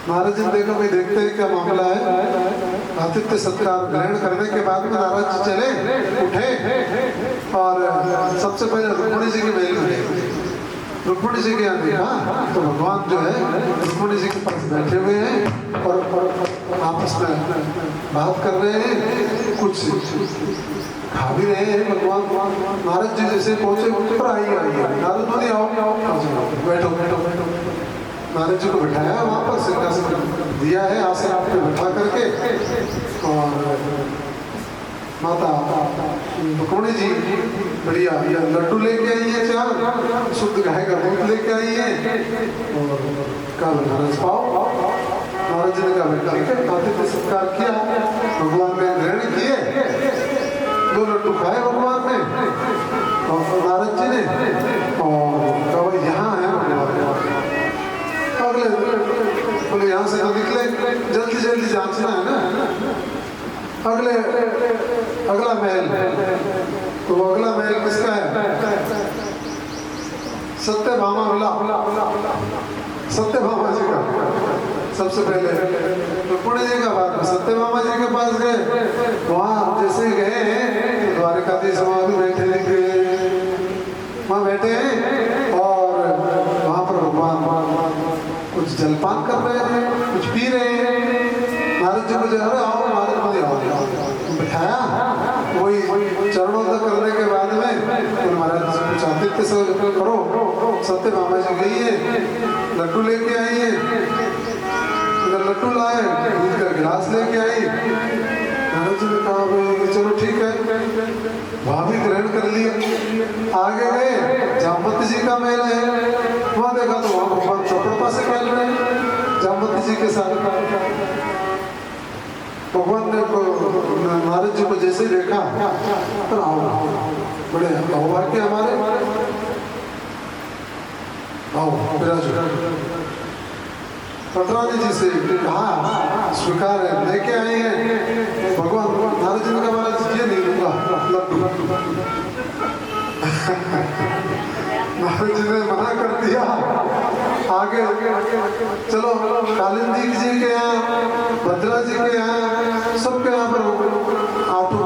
महाराज जी ने देखा भाई देखते हैं क्या मामला है। आतिथ्य सत्कार ग्रहण करने के बाद में नारद जी चले उठे और सबसे पहले रुक्मिणी जी के महल में गए। रुक्मिणी जी के यहाँ देखा तो भगवान जो है रुक्मिणी जी के पास बैठे हुए हैं और आपस में बात कर रहे हैं, कुछ खा भी रहे हैं। भगवान नारद जी जैसे पहुंचे ऊपर आइए नारद मुनि आओ बैठो बैठो बैठो। नारद जी को बिठाया, वहाँ पर सिंहासन दिया है, आसन आपको बिठा करके। और माता रुक्मिणी जी बढ़िया लड्डू लेके आई है, चार शुद्ध गाय का दूध लेके आई है और कल रस पाओ। नारद जी ने कहा ठीक है, आतिथ्य सत्कार किया, भगवान ने ग्रहण किए, 2 लड्डू खाए भगवान ने और नारद जी ने। और कहा यहाँ है अगले, बोले यहाँ से तो निकले, जल्दी जल्दी जांचना है ना। अगला महल, तो वो अगला महल किसका है? सत्यभामा सत्यभामा जी का। सबसे पहले रुक्मिणी जी का बात में सत्यभामा जी के पास गए। वहाँ जैसे गए द्वारिकाधीश वहाँ भी बैठे दिख गए, वहाँ बैठे हैं और वहाँ पर भगवान कुछ जलपान कर रहे हैं, कुछ पी रहे हैं। नारद जी को जो है आओ नारद मुनि आओ बिठाया, वही चरणोदक करने के बाद में महाराज कुछ आतिथ्य से करो। सत्यभामा जी गई है, लड्डू लेके आई है, लड्डू लाए, दूध का गिलास लेके आई। नारद जी ने कहा भाई चलो ठीक है, वहाँ भी ग्रहण कर लिया। आगे गए जामवती जी का महल है, वहाँ देखा तो वहाँ भगवान चौपड़पा से खेल रहे हैं जामवती जी के साथ। भगवान ने नारद जी को जैसे देखा तो आओ बड़े सौभाग्य हमारे, आओ विराजो। पटरानी जी से कहा स्वीकार है, लेके आए हैं। भगवान नारद जी ने कहा महाराज ये नहीं लूंगा लड्डू। नारद जी ने मना कर दिया। आगे चलो कालिंदी जी के यहाँ, भद्रा जी के यहाँ, सबके यहाँ पर आटो।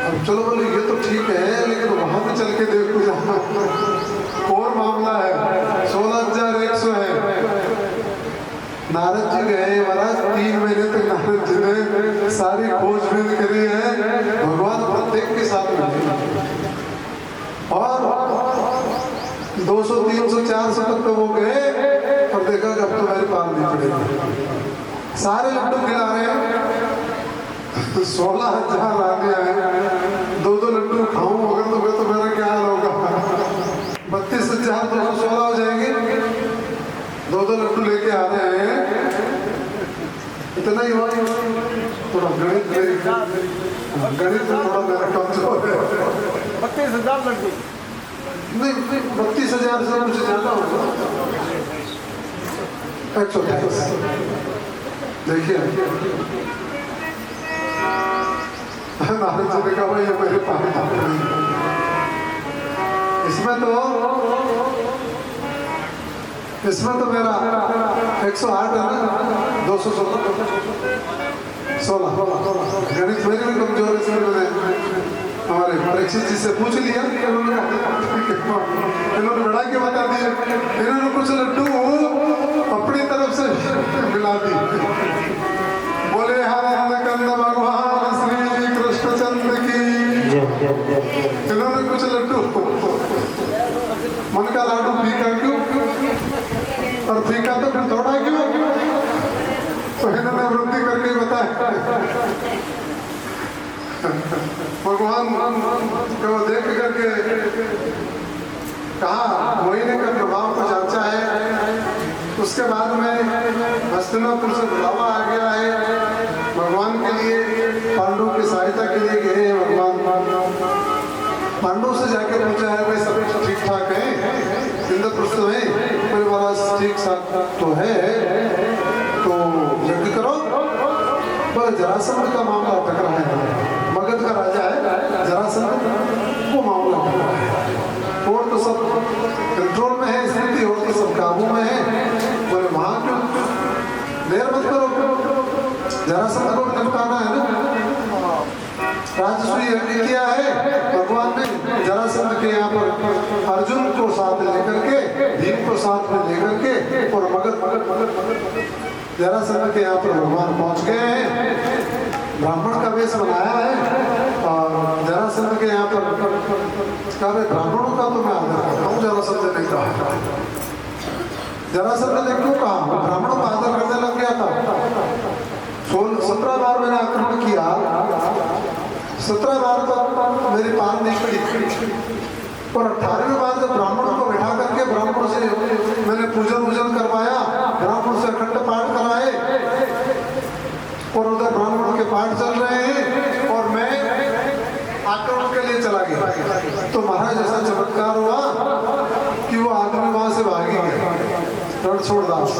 अब चलो बोले ये तो ठीक है, लेकिन वहां पे चल के देखो जहाँ और मामला है, 16,100 है। नारद जी गए महाराज, 3 महीने तक नारद जी ने सारी खोजबीन करी है, भगवान प्रत्येक के साथ मिले और 200, 300, 400 तक तो वो गए और देखा कि अब तो मेरे पार नहीं पड़ेगा। सारे लड्डू खिला रहे हैं, 16,000 रानियां हैं, 2-2 लड्डू खाऊं अगर तो मेरा क्या हाल होगा? 32,216 हो जाएंगे। 2-2 लड्डू लेके आ रहे हैं, इतना ही हुआ। थोड़ा गणित थोड़ा मेरा कमजोर है। 32,000 लड्डू नहीं, 32,000 से कुछ ज्यादा होगा। 128 देखिए नारद जी ने कहा भाई ये मेरे पास इसमें तो मेरा 108 है ना, 216 गणित मेरी भी कमजोर है। इसलिए मैंने हमारे परीक्षित जी से पूछ लिया, इन्होंने बढ़ा के बता दिया। इन्होंने कुछ लड्डू अपनी तरफ से मिला दी। बोले कंद भगवान श्री कृष्णचंद्र की। इन्होंने कुछ लड्डू मन का लाडू फीका क्यों, और फीका तो फिर थोड़ा क्यों, तो इन्होंने वृद्धि करके बताया। भगवान को देख करके कहा महीने का प्रभाव को जांचा है तो उसके बाद में हस्तिनापुर से बुलावा आ गया है भगवान के लिए, पांडु की सहायता के लिए गए हैं भगवान। पांडु से जाके पूछा है भाई सब ठीक ठाक है इंद्रप्रस्थ में? कोई महाराज ठीक ठाक तो है, तो यज्ञ करो। पर जरासंध का मामला अटक रहा है, मगध का राजा है जरासंध, वो मामला अटक रहा है। और तो सब कंट्रोल में है स्थिति, और तो सब काबू में है। बोले वहां क्यों देर मत करो, जरासंध को निपटाना है ना। राजसूय यज्ञ किया है भगवान ने जरासंध के यहाँ पर अर्जुन को साथ लेकर के, भीम को साथ में लेकर के, और मगध जरासंध के यहाँ पर भगवान पहुंच गए हैं। ब्राह्मण का वेश बनाया है और जरासंध के यहाँ पर कहा ब्राह्मणों का तो मैं आदर करता हूँ, जरासंध ने कहा। जरासंध ने क्यों कहा? ब्राह्मणों का आदर करने लग गया था। 17 बार मैंने आक्रमण किया, 17 बार तो मेरी पार नहीं पड़ी, और 18वें बार जब ब्राह्मणों को बैठा करके ब्राह्मणों से मैंने पूजन करवाया, ब्राह्मणों से अखंड पाठ कराए, और उधर ब्राह्मणों के पाठ चल रहे हैं और मैं आक्रमण के लिए चला गया। तो महाराज ऐसा चमत्कार हुआ कि वो आदमी वहां से भागी गया, रण छोड़ दास।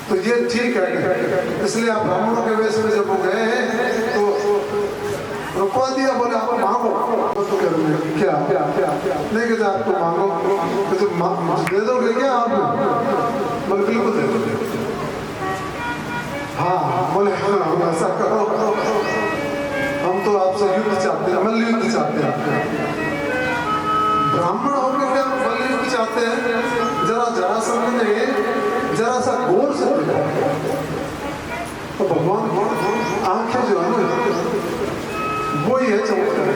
तो ये ठीक है, इसलिए आप ब्राह्मणों के वेश में जब वो गए हैं तो रुकवा दिया। बोले आप मांगो, तो क्या नहीं कहते आपको मांगो, तो दे दोगे क्या आप? बोले बिल्कुल दे दोगे। हाँ बोले हाँ ऐसा करो, हम तो आपसे युद्ध चाहते हैं, मल्ल युद्ध चाहते हैं। ब्राह्मण होकर के हम मल्ल युद्ध चाहते हैं? जरासंध ने जरा सा गौर से देखा तो भगवान आंखें जो है ना वो ही है चमत्कार।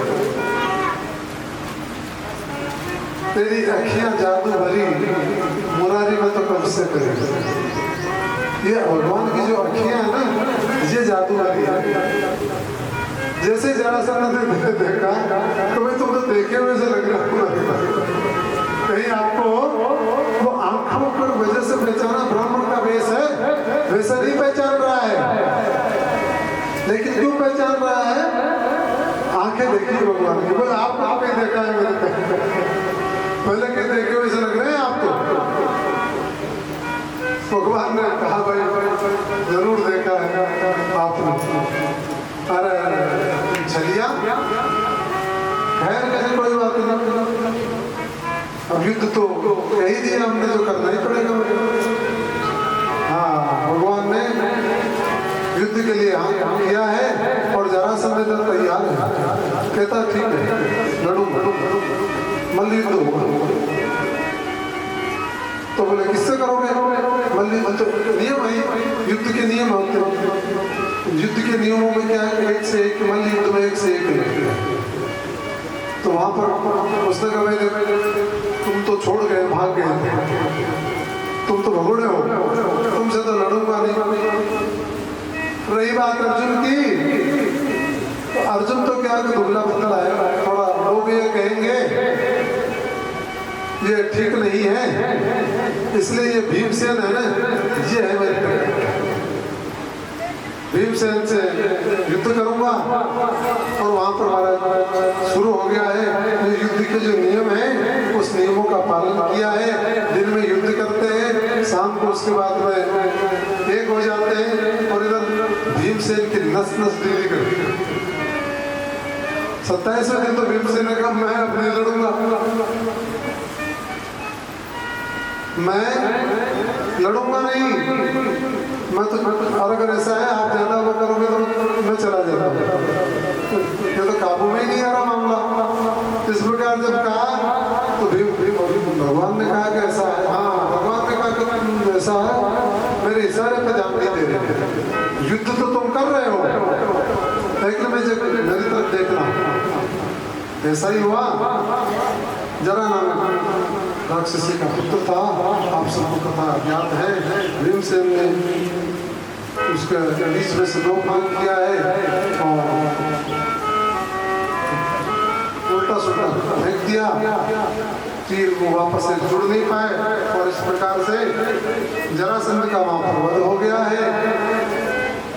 तेरी अखियां जादू भरी मुरारी में तो कब से करे। ये भगवान की जो अखियां है ना ये जादू भरी है। जैसे जरासंध ने देखा तो भाई तुम तो देखे हुए से लग रहा, कहीं आपको वो आंखों पर वजह से पहचाना ब्राह्मण का वेश है, वैसा नहीं पहचान रहा है। लेकिन क्यों पहचान रहा है? आंखें देखी भगवान की। बोले आप ही देखा है मैंने, पहले के देखे हुए से लग रहे हैं आपको। भगवान ने कहा भाई जरूर देखा है आपने। अरे चलिया खैर कैसे कोई बात नहीं, अब युद्ध तो यही दिया हमने, जो करना ही पड़ेगा। हाँ भगवान ने युद्ध के लिए हाँ किया है और जरासंध तैयार है, कहता ठीक है लड़ू मल्ल युद्ध होगा। तो बोले किससे करोगे? मल्ल नियम है, युद्ध के नियम होते हैं। युद्ध के नियमों में क्या है, एक से एक मल्ल युद्ध में एक से एक लगते हैं। तो वहां पर उसने कहा तुम तो छोड़ गए, भाग गए, तुम तो भगोड़े हो, तुमसे तो लड़ूंगा नहीं। रही बात अर्जुन की, तो अर्जुन तो क्या दुबला पतला है, थोड़ा लोग ये कहेंगे ये ठीक नहीं है, इसलिए ये भीमसेन है ना, ये है मेरे भीमसेन से युद्ध करूंगा। और वहां पर हमारा शुरू हो गया है, युद्ध के जो नियम है उस नियमों का पालन किया है। दिन में युद्ध करते हैं, शाम को उसके बाद में एक हो जाते हैं, और इधर भीमसेन की नस नस डीली करती है। 27वें दिन तो भीमसेन ने कहा मैं अब नहीं लड़ूंगा, मैं लड़ूंगा नहीं, मैं तो और अगर ऐसा है आप ज्यादा वो करोगे तो मैं चला जाता हूँ। ये तो काबू में ही नहीं आ रहा मामला। इस प्रकार जब कहा तो भगवान ने कहा कि ऐसा है, हाँ भगवान ने कहा कि ऐसा है, मेरे इशारे पे ध्यान नहीं दे रहे, युद्ध तो तुम कर रहे हो लेकिन मैं जब मेरी तरफ देखना। ऐसा ही हुआ, जरा नाम राक्षसी का पुत्र था, आप सबको कथा ज्ञात है। भीमसेन ने उसके बीच में से 2 भाग किया है और उल्टा सुल्टा फेंक दिया। तीर वो वापस से जुड़ नहीं पाए और इस प्रकार से जरासंध का वहां पर वध हो गया है।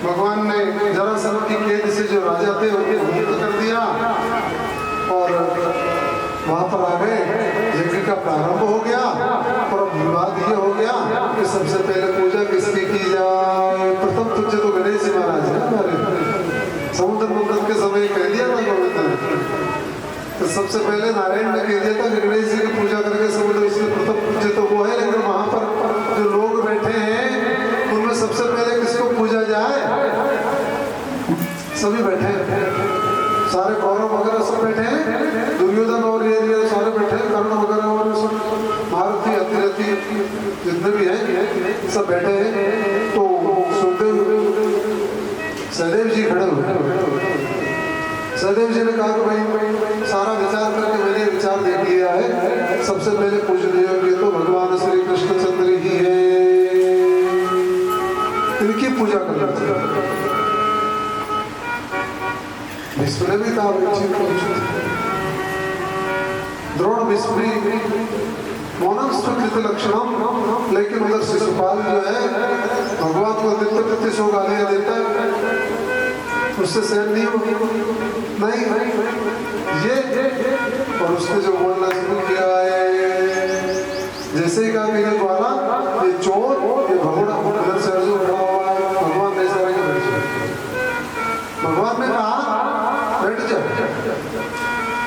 भगवान ने जरासंध की कैद से जो राजा थे उनको मुक्त कर दिया और वहां पर आ गए। यज्ञ का प्रारंभ हो गया और अब विवाद ये हो गया कि सबसे पहले पूजा किसकी की जाए। प्रथम पूज्य तो गणेश जी महाराज है हमारे। समुद्र मंथन के समय कह दिया था गोविंद ने, तो सबसे पहले नारायण ने कह दिया था कि गणेश जी की पूजा करके समुद्र, इसलिए प्रथम पूज्य तो वो है। लेकिन वहां पर जो लोग बैठे हैं उनमें सबसे पहले किसको पूजा जाए? सभी बैठे हैं, सारे कौरव वगैरह सब बैठे हैं, दुर्योधन और ये सारे बैठे हैं, कर्ण वगैरह और सब महारथी अतिरथी जितने भी हैं सब बैठे हैं। तो सहदेव जी खड़े हुए। सहदेव जी ने कहा कि भाई सारा विचार करके मैंने विचार देख लिया है, सबसे पहले पूजनीय योग्य तो भगवान श्री कृष्णचंद्र ही है, इनकी पूजा करना चाहिए। भीष्म ने भी कहा द्रोण भीष्मी मौनम स्वीकृत लक्षणम, लेकिन उधर शिशुपाल जो है भगवान को नित्य प्रति सौ गालियां देता है, उससे सहन नहीं होगी नहीं ये। और उसने जो बोलना शुरू किया है, जैसे ही कहा मेरे द्वारा ये चोर ये भगोड़ा उधर से अर्जुन खड़ा हुआ है, भगवान ने सारे भगवान ने कहा बैठ जाओ,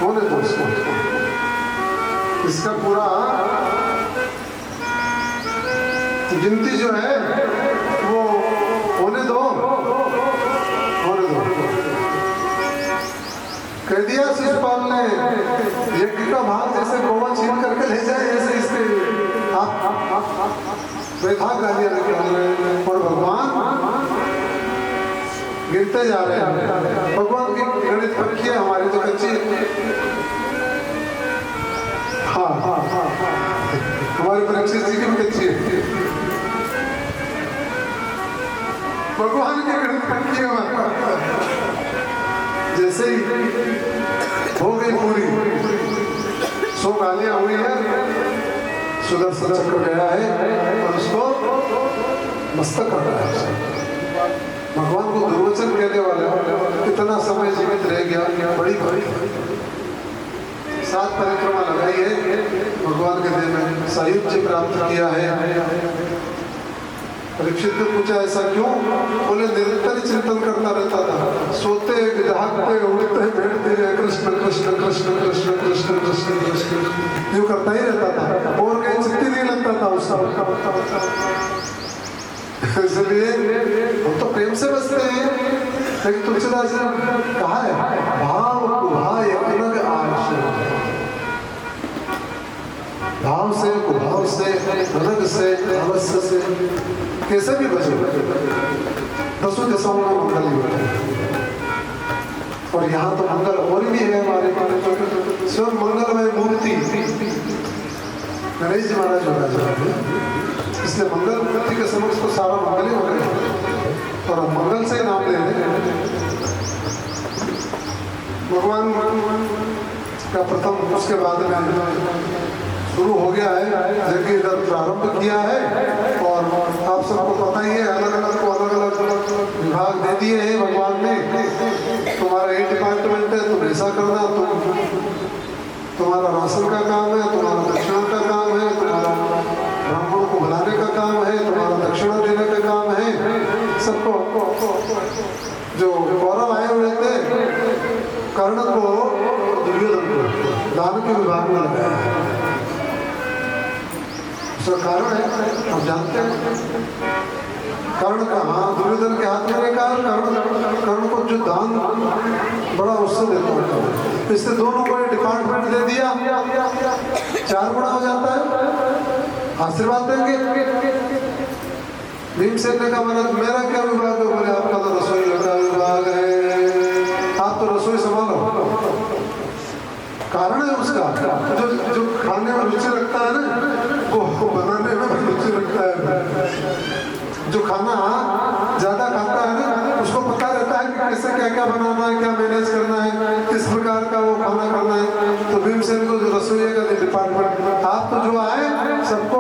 होने दो उसको, इसका पूरा गिनती जो है वो होने दो, होने दो। कह दिया शिशुपाल ने यज्ञ का भाग जैसे गोवा छीन करके ले जाए, ऐसे इसके आप बेथा गालियां निकाल रहे हैं और भगवान गिनते जा रहे हैं। भगवान की गणित पक्की है, हमारी तो कच्ची है। हाँ हमारी परीक्षित जी की भी कच्ची है, भगवान की गणित पक्की है। जैसे ही हो गई पूरी 100 गालियां हुई है, सुदर्शन चक्र गया है और उसको मस्तक कर रहा है। भगवान को दुर्वचन कहने वाला कितना समय जीवित रह गया, बड़ी बड़ी 7 परिक्रमा लगाई है भगवान के देह में, सायुज्य प्राप्त किया है। परीक्षित ने पूछा ऐसा क्यों? बोले निरंतर चिंतन करता रहता था, सोते जागते उठते बैठते कृष्ण कृष्ण कृष्ण कृष्ण कृष्ण कृष्ण कृष्ण यूं करता ही रहता था और कहीं चित्ती नहीं लगता था उसका। इसलिए हम तो प्रेम से बसते हैं, लेकिन तुलसीदास ने कहा है भाव कुभाय अनग आश, भाव से कुभाव से अनग से अवश्य से कैसे भी बचो, 10 दिशाओं में मंगल ही होता है। और यहाँ तो मंगल और भी है हमारे स्वयं मंगलमय मूर्ति गणेश जी महाराज हो रहा, इसलिए मंगल मूर्ति के समक्ष तो सारा मंगल ही हो रहा है और मंगल से नाम ले रहे। भगवान का प्रथम उसके बाद में शुरू हो गया है, यज्ञ इधर प्रारंभ किया है और आप सबको पता ही है अलग अलग को अलग अलग विभाग दे दिए हैं भगवान ने। तुम्हारा ये डिपार्टमेंट है, तुम ऐसा करना, तुम्हारा राशन का काम है, तुम्हारा दक्षिणा का काम है, तुम्हारा ब्राह्मणों को बुलाने का काम है, तुम्हारा दक्षिणा देने का काम है। सबको जो कौरव आए हुए थे कर्ण को दुर्योधन को दान के विभाग में लगाया, उसका कारण है हम जानते हैं। कर्ण का हाँ दुर्योधन के हाथ में कर्ण को जो दान बड़ा उससे देता है, इससे दोनों को डिपार्टमेंट दे दिया, 4 गुना हो जाता है। आशीर्वाद देंगे। भीमसेन ने कहा मेरा क्या विभाग है? बोले आपका तो रसोई का विभाग है, आप तो रसोई संभालो। कारण है उसका जो खाने में रुचि रखता है ना, वो बनाने में भी रुचि रखता है। जो खाना ज्यादा खाता है ना, उसको पता रहता है कि कैसे क्या क्या बनाना है, क्या मैनेज करना है, किस प्रकार का वो खाना करना है। तो भीमसेन को जो रसोई का डिपार्टमेंट, आप तो जो आए सबको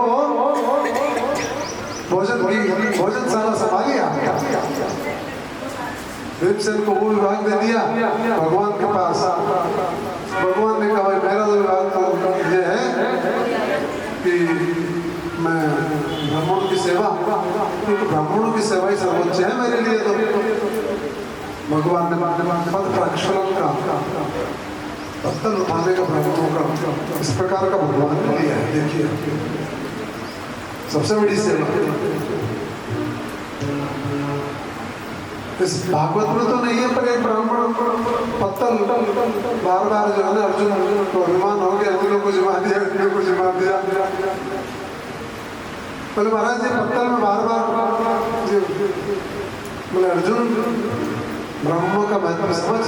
भोजनशाला संभालिए आप। भीमसेन को वो विभाग दे दिया भगवान के पास। भगवान ने कहा भाई मेरा तो विभाग तो ये है कि मैं ब्राह्मणों की सेवा, क्योंकि ब्राह्मणों की सेवा ही सर्वोच्च है मेरे लिए। तो भगवान ने पद प्रक्षालन का, पत्तल उठाने का ब्राह्मणों का इस प्रकार का भगवान ने लिया है। देखिए सबसे बड़ी सेवा इस भागवत में तो नहीं है, पर एक ब्राह्मण पत्तल बार बार जो है ना, अर्जुन को अभिमान हो गया, अर्जुनों को जिमा दिया, अर्जुनों को जिमा दिया। बोले महाराज जी पत्तल में बार बार बोले अर्जुन ब्रह्म का महत्व समझ।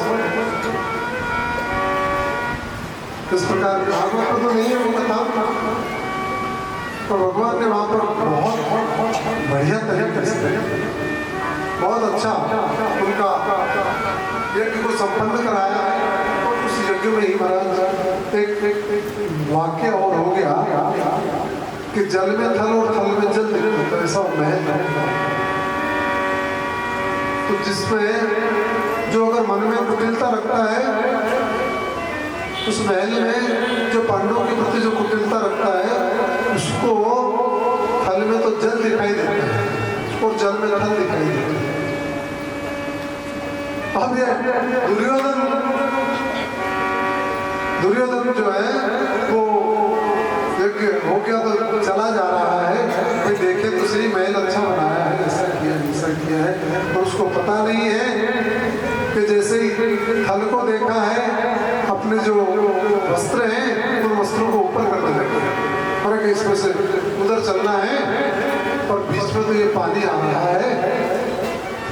इस प्रकार भागवत में तो नहीं है वो कथा, तो भगवान ने वहां पर बहुत बढ़िया तरीके से बहुत अच्छा उनका यज्ञ को संपन्न कराया। और उस यज्ञ में ही महाराज एक वाक्य और हो गया कि जल में थल और थल में जल दिखता है, ऐसा महल है। तो जिसमें जो अगर मन में कुटिलता रखता है, उस महल में जो पांडवों के प्रति जो कुटिलता रखता है, उसको थल में तो जल दिखाई देता है और जल में थल दिखाई देता है। अब ये दुर्योधन जो है वो यज्ञ हो गया तो चला जा रहा है, भाई देखे तो सही महल अच्छा बनाया है, ऐसा किया है। और उसको पता नहीं है कि जैसे ही थल को देखा है, अपने जो वस्त्र हैं उन वस्त्रों को ऊपर करने लगे, और इसमें से उधर चलना है और बीच में तो ये पानी आ रहा है,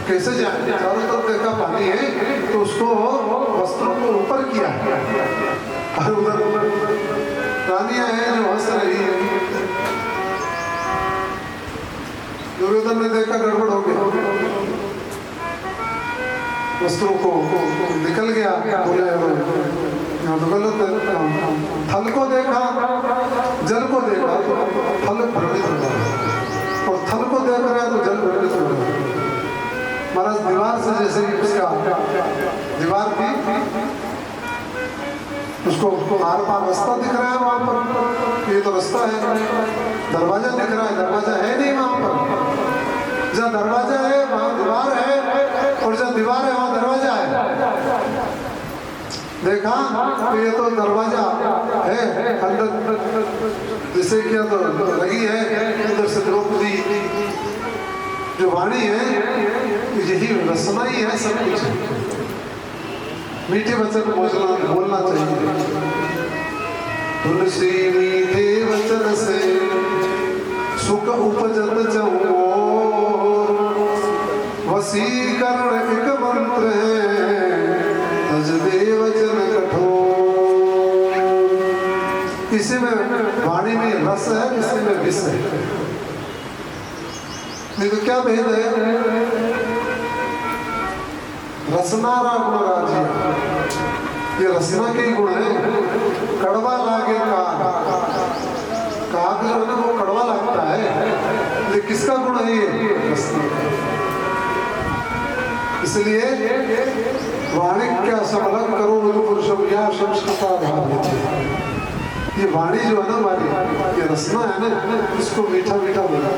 कैसे जाए, चारों तरफ देखा पानी है, तो उसको वस्त्रों को ऊपर किया और उधर रानियां हैं जो हंस रही है। दुर्योधन ने देखा गड़बड़ हो गया, वस्त्रों को निकल गया, बोले यहाँ तो गलत है। थल को देखा, जल को देखा तो थल भ्रमित हो रहा, और थल को देख रहा है तो जल भ्रमित हो रहा है। महाराज दीवार से जैसे ही उसका दीवार थी, उसको आर पार रास्ता दिख रहा है वहां पर, ये तो रास्ता है, दरवाजा दिख रहा है, दरवाजा है नहीं वहां पर। जहाँ दरवाजा है वहां दीवार है, और जहाँ दीवार है वहां दरवाजा है। देखा तो ये तो दरवाजा है, अंदर जिसे किया तो लगी है, उधर से द्रौपदी जो वाणी है, यही रसना ही है सब कुछ। मीठे वचन बोलना चाहिए, तुलसी मीठे वचन से सुख उपजत जाऊं, वसीकरण एक मंत्र है, तज दे वचन कठोर। किसी में वाणी में रस है, किसी में विष है, नहीं तो क्या भेद है। रसनारा गुण राजी, ये रसना के गुण है। कड़वा लागे काग जो है ना वो कड़वा लगता है, ये किसका गुण है, ये रसना। इसलिए वाणिक्य समलक करो मधु पुरुषम या संस्कृता भाव। ये वाणी जो है ना हमारी, ये रसना है ना, इसको मीठा मीठा बोलना।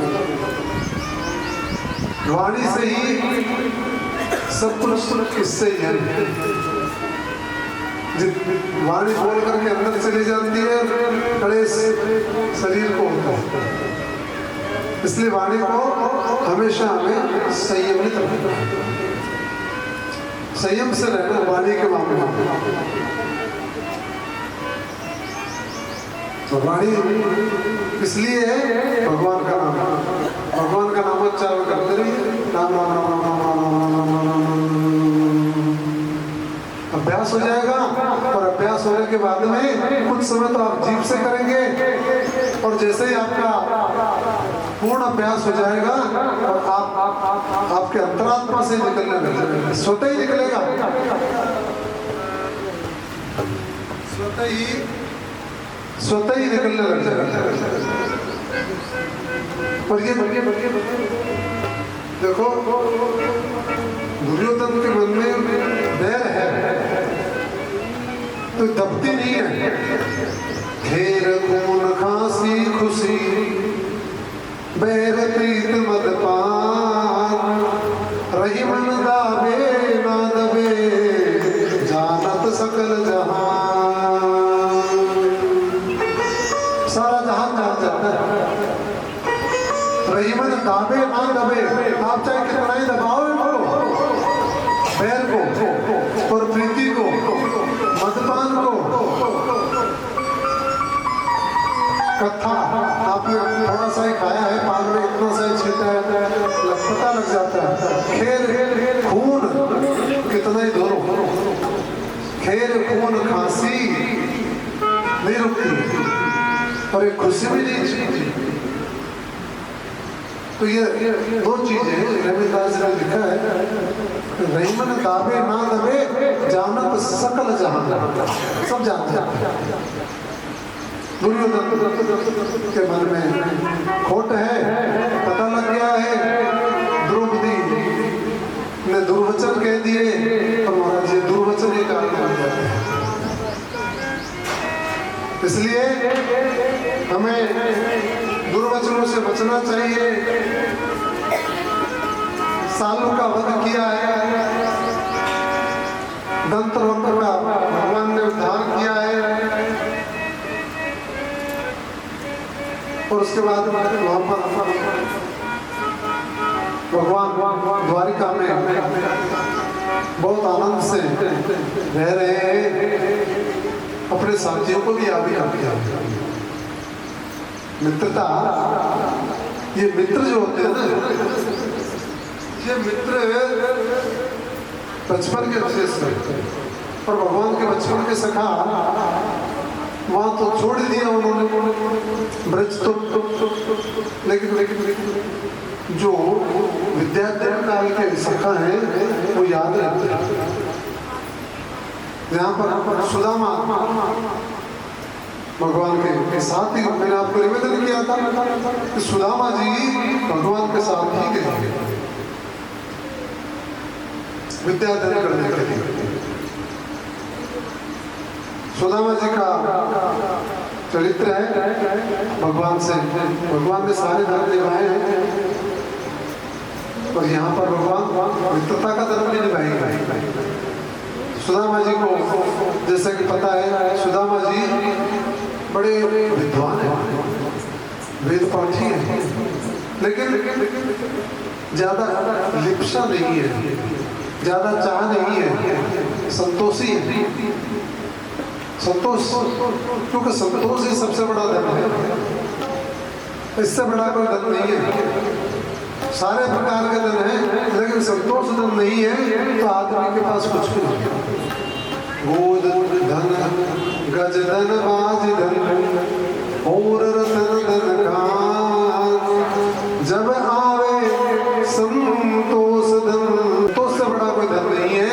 वाणी से ही सब कुछ इससे ही है। वाणी बोल करके अंदर चली जाती है, कलेश शरीर को होता है। इसलिए वाणी को हमेशा हमें संयमित रखना है, संयम से रहना वाणी के मामले में। तो वाणी इसलिए है भगवान का नाम, भगवान का नाम उच्चारण करते रहिए, राम राम राम राम राम राम राम राम राम। अभ्यास हो जाएगा, और अभ्यास होने के बाद में कुछ समय तो आप जीभ से करेंगे, और जैसे ही आपका पूर्ण अभ्यास हो जाएगा और आप आपके अंतरात्मा से निकलने लगेगा, स्वतः ही निकलेगा, स्वतः स्वतः ही निकलने लग जाएगा। और ये देखो, दुर्योधन के मन में बैर है तो दबती नहीं है। घेर खून खांसी खुशी बैर प्रीत मदपान, रही मन दावे ना दबे जानत सकल जहान। सारा जहान जान जाता है। रही मन दावे ना दबे, आप चाहे कितना ही दबाओ इनको, बैर को और प्रीति को, मदपान को। कथा आपने थोड़ा सा ही खाया है, पान में इतना सा ही छीटा है, पता लग जाता है। खेर खून कितना ही दो, खेर खून खांसी नहीं रुकती और एक खुशी भी नहीं छूटती। तो ये दो चीजें रविदास ने लिखा है, रहीमन दावे ना दबे जानत सकल जहान, सब जानते हैं। दुर्योधन के मन में खोट है, पता लग गया है। द्रौपदी ने दुर्वचन कह दिए और महाराज ये दुर्वचन ही कारण बन जाते हैं। इसलिए हमें दुर्वचनों से बचना चाहिए। सालों का वध किया है, दंतवक्र का भगवान ने उद्धार किया है। और उसके बाद वहां पर भगवान द्वारिका में बहुत आनंद से रह रहे हैं। अपने साथियों को भी याद कर दिया। मित्रता, ये मित्र जो होते हैं ना, ये मित्र बचपन के विशेष हैं। और भगवान के बचपन के सखा वहां तो छोड़ दिया उन्होंने ब्रज तो, लेकिन जो विद्यार्थी काल के सखा हैं वो याद रहते हैं। यहाँ पर सुदामा भगवान के साथ ही, मैंने आपको निवेदन किया था कि सुदामा जी भगवान के साथ ही गए विद्यादान करने के लिए। सुदामा जी का चरित्र है भगवान से, भगवान ने सारे धर्म निभाए हैं और यहाँ पर भगवान मित्रता का धर्म नहीं निभाएंगे। सुदामा जी को जैसा कि पता है, सुदामा जी बड़े विद्वान हैं, वेद पाठी हैं, लेकिन ज्यादा लिप्सा नहीं है, ज्यादा चाह नहीं है, संतोषी है। संतोष, क्योंकि संतोष ही सबसे बड़ा धन है, इससे बड़ा कोई धन नहीं है। सारे प्रकार के धन है लेकिन संतोष धन नहीं है तो आदमी के पास कुछ भी नहीं है। गोद धन, गज धन, बाज धन और रतन धन खान, जब आवे संतोष धन। तो उससे बड़ा कोई धन नहीं है।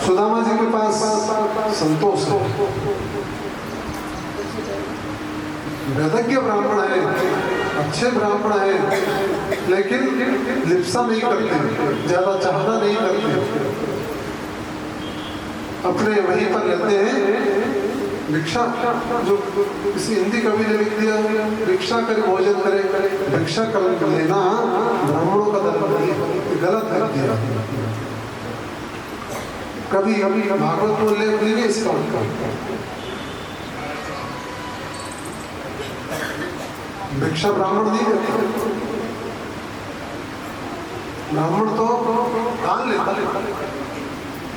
सुदामा जी के पास संतोष है। वेदज्ञ ब्राह्मण है, अच्छे ब्राह्मण है, लेकिन लिप्सा नहीं करते, ज्यादा चाहना नहीं करते, अपने वहीं पर रहते हैं। भिक्षा, जो किसी हिंदी कवि ने लिख दिया, भिक्षा कर भोजन करे, भिक्षा कर लेना ब्राह्मणों का धर्म नहीं है, गलत लिख दिया। कभी भागवत में उल्लेख नहीं है इसका। भिक्षा ब्राह्मण नहीं करते, ब्राह्मण तो दान लेता,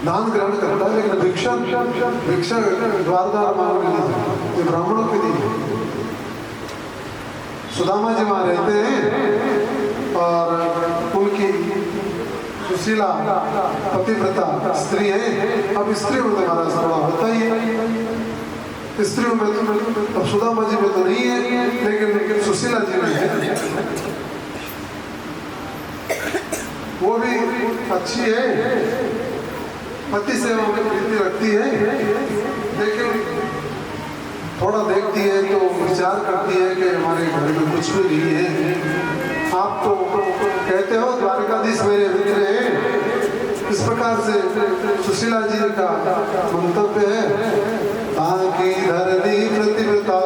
दान ग्रहण करता है, लेकिन भिक्षा द्वारदार मांगने नहीं, ये ब्राह्मणों के लिए। सुदामा जी वहां रहते हैं और उनकी सुशीला पतिव्रता स्त्री है। अब स्त्री में तो हमारा थोड़ा होता ही है, स्त्रियों में तो, अब सुदामा जी में तो नहीं है, लेकिन सुशीला जी में है। वो भी अच्छी है, पति सेवा में प्रीति रखती है, लेकिन थोड़ा देखती है तो विचार करती है कि हमारे घर में कुछ भी नहीं है। आप तो कहते हो द्वारकाधीश मेरे मित्र हैं, इस प्रकार से सुशीला जी का मंतव्य है। ताकि धरती प्रतिव्रता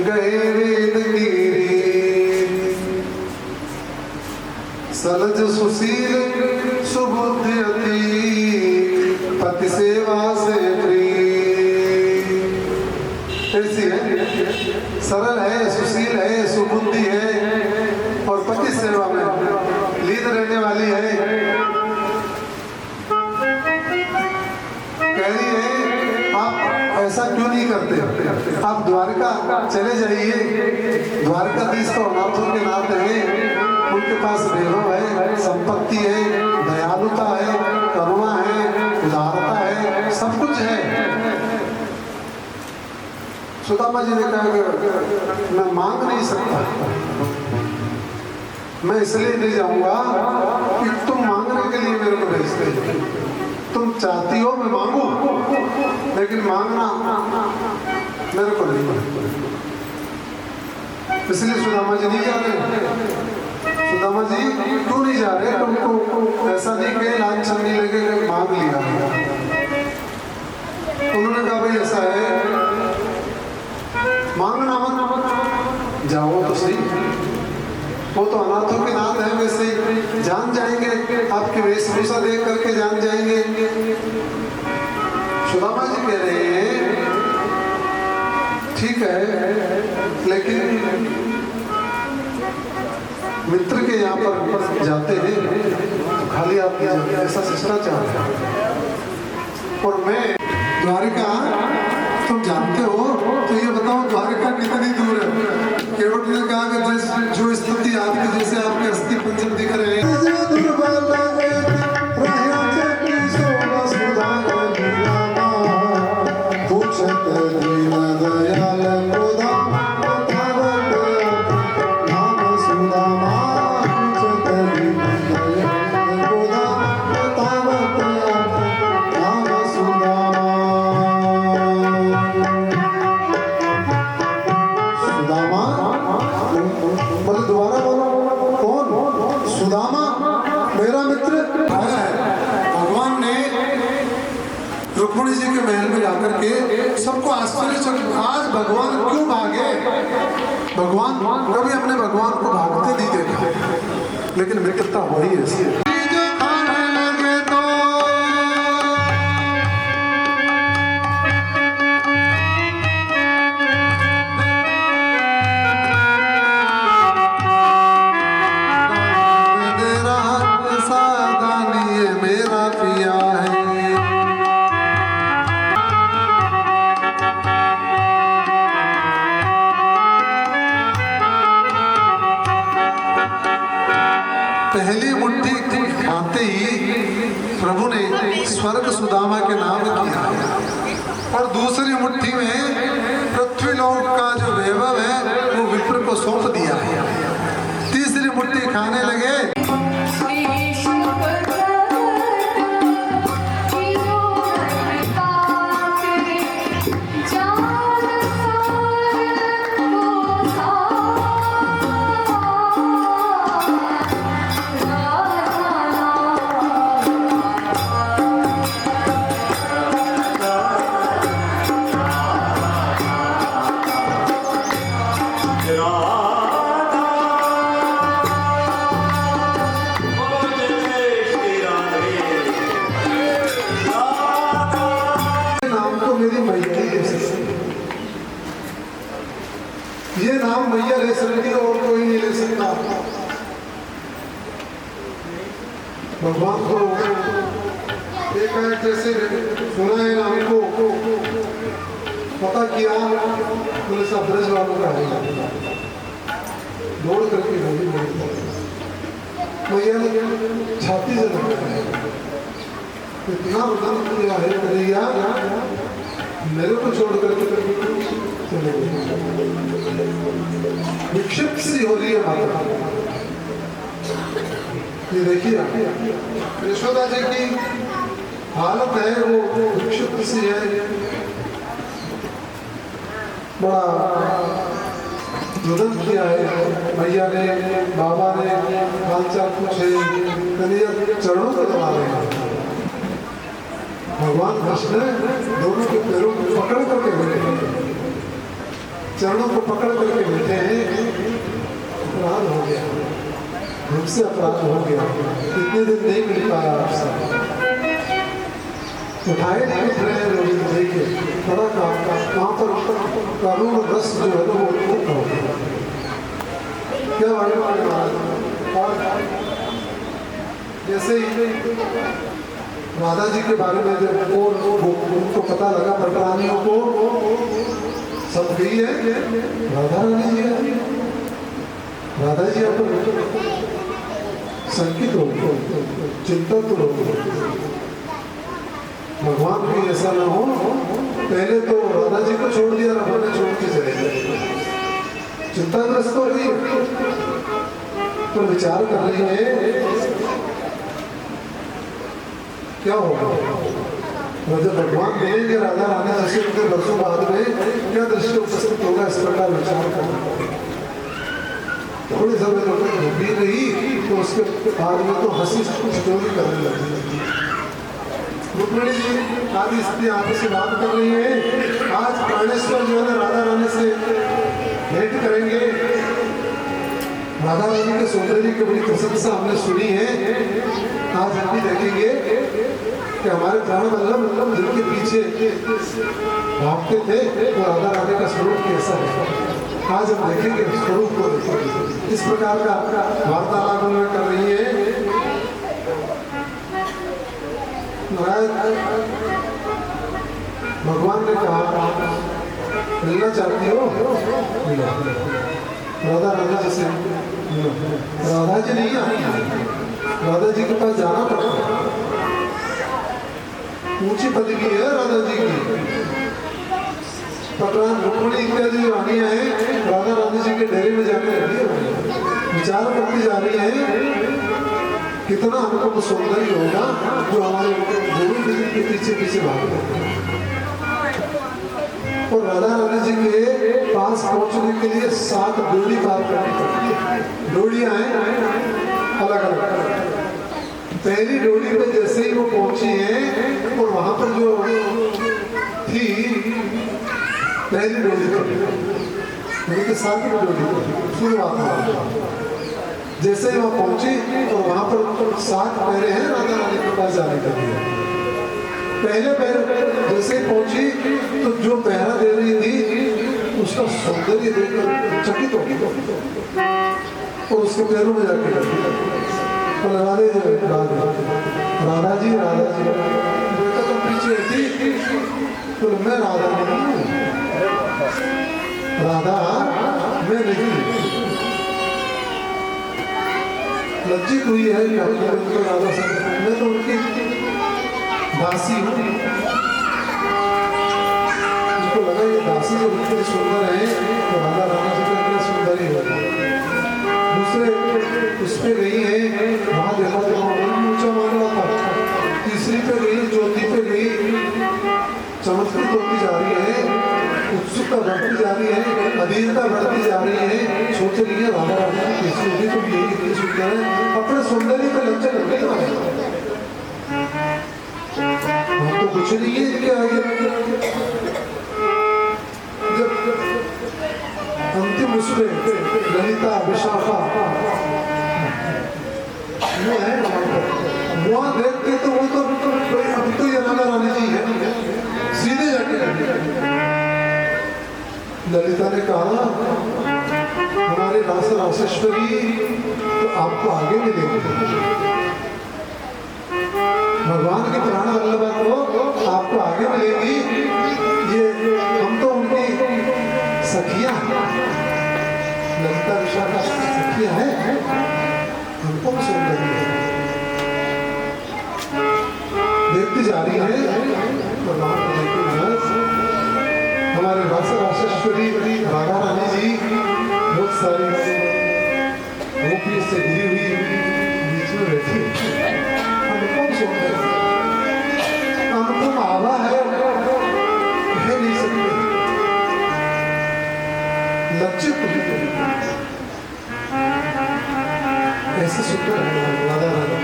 गए वेद कीरी, सलज सुशील सुबुद्धि अति, पति सेवा से प्रिय। ऐसी है, सरल है, सुशील है, सुबुद्धि है और पति सेवा में लीन रहने वाली है। कह रही है आप ऐसा क्यों नहीं करते, आप द्वारका चले जाइए। द्वारकाधीश तो अनाथों के नाथ है, उनके पास वैभव है, संपत्ति है, दयालुता है, करुणा है, उदारता है, सब कुछ है। सुदामा जी ने कहा कि मैं मांग नहीं सकता, मैं इसलिए नहीं जाऊंगा कि तुम मांगने के लिए मेरे को भेजते हो। तुम चाहती हो मैं मांगू, लेकिन मांगना मेरे को नहीं पड़ेगा। इसलिए सुदामा जी नहीं जा रहे। सुदामा जी क्यों नहीं जा रहे? तुमको ऐसा नहीं कि लांछन नहीं लगे, मांग लिया। उन्होंने कहा भाई ऐसा है, मांगना मत, जाओ तो सही। वो तो अनाथों के नाथ है, वैसे ही जान जाएंगे, आपकी वेशभूषा देख करके जान जाएंगे। सुदामा जी कह रहे हैं ठीक है, लेकिन मित्र के यहाँ पर जाते हैं तो खाली आप नहीं, ऐसा शिष्टाचार है। और मैं द्वारिका, तुम जानते हो तो ये बताओ द्वारिका कितनी दूर है? केवट ने कहा कि जो स्थिति आपकी, जैसे आपके अस्थि पंजर दिख रहे हैं, रुक्मिणी जी के महल में जाकर के सबको आश्चर्यचकित, आज भगवान क्यों भागे? भगवान कभी अपने भगवान को भागते नहीं देखा, लेकिन मित्रता हो ही ऐसी है। पहली मुट्ठी खाते ही प्रभु ने स्वर्ग सुदामा के नाम किया, और दूसरी मुट्ठी में पृथ्वीलोक का जो वैभव है वो विप्र को सौंप दिया है। तीसरी मुट्ठी खाने लगे, ये नाम मैया ले सकती और कोई नहीं ले सकता। भगवान को एक जैसे सुना है नाम को पता किया, तो ऐसा ब्रज वालों का है, दौड़ करके मैया ने छाती से लगाया, इतना बदन किया है कन्हैया, मेरे को छोड़ करके चले गए। विक्षिप्त सी हो रही है माता। ये देखिए यशोदा जी की हालत है, वो विक्षिप्त सी है। बड़ा जुदन किया है भैया ने, बाबा ने, हालचाल पूछे, कन्हैया चरणों को दबा रहे हैं। भगवान कृष्ण दोनों के पैरों को पकड़ करके बैठे हैं, चरणों को पकड़ करके बैठे हैं। अपराध हो गया, हमसे अपराध हो गया, इतने दिन नहीं मिल पाया आपसे, उठाए नहीं उठ रहे हैं लोग, देखिए बड़ा काम वहाँ पर कानून रस जो है ना वो मुक्त हो गया। क्या और जैसे ही राधा जी के बारे में जब उनको पता लगा पटरानियों को, सब गई है राधा रानी जी, राधा जी आप संकित हो, चिंतित हो। भगवान भी ऐसा ना हो, पहले तो राधा जी को छोड़ दिया, राधा ने छोड़ के चले गए, चिंताग्रस्त हो गई। तो विचार कर रही है क्या होगा, जब भगवान मिलेंगे राधा रानी जैसे उनके वर्षों बाद में क्या दृश्य उपस्थित होगा, इस प्रकार विचार करना। थोड़ी समय तक भी रही तो उसके बाद में तो हंसी ठिठोली करने लगी। रुक्मिणी जी आदि स्त्री आपस से बात कर रही है, आज प्राणेश्वर जो है राधा रानी से भेंट करेंगे। राधा रानी के सौंदर्य की बड़ी प्रशंसा हमने सुनी है, आज हम भी देखेंगे कि हमारे प्राण वल्लभ जिनके पीछे भागते थे वो राधा रानी का स्वरूप कैसा है, आज हम देखेंगे स्वरूप को। इस प्रकार का वार्तालाप उन्होंने कर रही है। भगवान ने कहा मिलना चाहती हो, राधा रानी जी से राधा जी नहीं आती, राधा जी के पास जाना पड़ता है, ऊंची पदवी है राधा जी की। पटरान रुक्मिणी इत्यादि रानियां हैं, राधा रानी जी के डेरे में जाकर रहती है, विचार करती जा रही है कितना हमको सौंदर्य होगा जो हमारे गुरु जी के पीछे पीछे भागते हैं। और राधा रानी जी के पास पहुंचने के लिए 7 डोली पार करनी पड़ती है। डोलियां हैं अलग अलग। पहली डोली पे जैसे ही वो पहुंची है और वहां पर जो थी पहली डोली पर 7 डोली शुरुआत हुआ, जैसे ही वहां पहुंची और वहां पर 7 पैरे हैं राधा रानी के पास जाने के लिए। पहले पैर जैसे ही पहुंची तो जो पहरा दे रही थी उसका सौंदर्य देखकर चकित हो गई और उसके पैरों में जाके लगी। तो राधे राधा जी बेटा तुम पीछे थी, तो मैं राधा नहीं हूँ, राधा मैं नहीं। लज्जित हुई है कि उनको राधा से, मैं तो उनकी दासी हूँ। उनको लगा ये दासी जो इतनी सुंदर है तो राधा रानी जी इतने सुंदर ही होगी। दूसरे उस पे गई है, वहां देखा तो ऊंचा मान रहा था, तीसरी पे गई, चौथी पे गई, चमत्कृत होती जा रही है, उत्सुकता बढ़ती जा रही है, अधीरता बढ़ती जा रही है, सोच रही है राधा रानी कैसी होगी, तो यही इतनी सुंदर है, अपने सौंदर्य पे लज्जा लगने वाले हम तो कुछ नहीं है इनके आगे। जब अंतिम उसमें ललिता विशाखा वो है वहां देखते तो वो तो अब तो ये राधा रानी जी है, सीधे जाके ललिता ने कहा हमारे रास रासेश्वरी तो आपको आगे मिलेंगे, भगवान के प्राण वल्लभा को आपको आगे मिलेगी, ये हम तो उनकी सखियां हैं, ललिता विशाखा सखियां हैं, हमको सौंदर्य है। देखती जा रही है भगवान को देखते हमारे रासेश्वरी राधा रानी जी बहुत सारी गोपी से घिरी हुई बीच में बैठी है। अनुपम आभा है, कह नहीं सकते। ऐसे सुंदर है राधा राधा,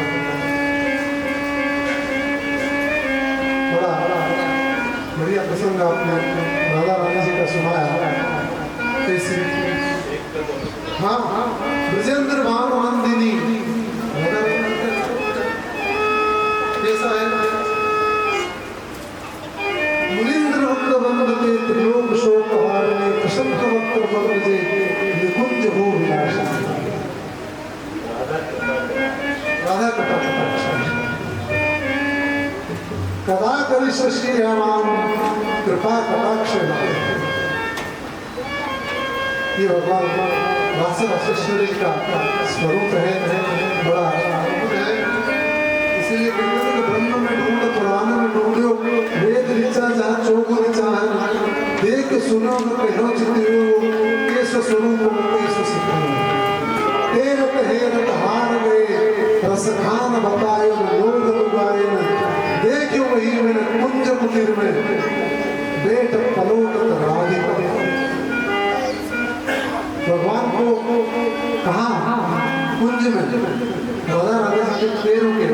बड़ा बढ़िया प्रसंग आपने राधा रानी जी का सुनाया। कैसे? हाँ, ब्रजेंद्र भानुनंदिनी कैसा है? मुनींद्र वक्त वंदते त्रिलोक शोक हारणे प्रशंक वक्त वंदते निकुंज हो विलास। राधा कटाक्ष कदा करिष्यसि मां कृपा कटाक्ष। ये भगवान रास रासेश्वरी का स्वरूप है, बड़ा अद्भुत है। इसीलिए कहते हैं कि ब्रह्म में ढूंढ पुराण में ढूंढो, वेद ऋचा जहाँ चौक ऋचा है, देख सुनो कहो चित्तियो केश स्वरूप केश सिद्धो। हेरत हेरत हार गए रस खान बताए लोग लुगाए, देखो वही मैंने कुंज कुटीर में बेट पलोकत राधिका। भगवान को कहा कुंज में राधा राधा के पैरों के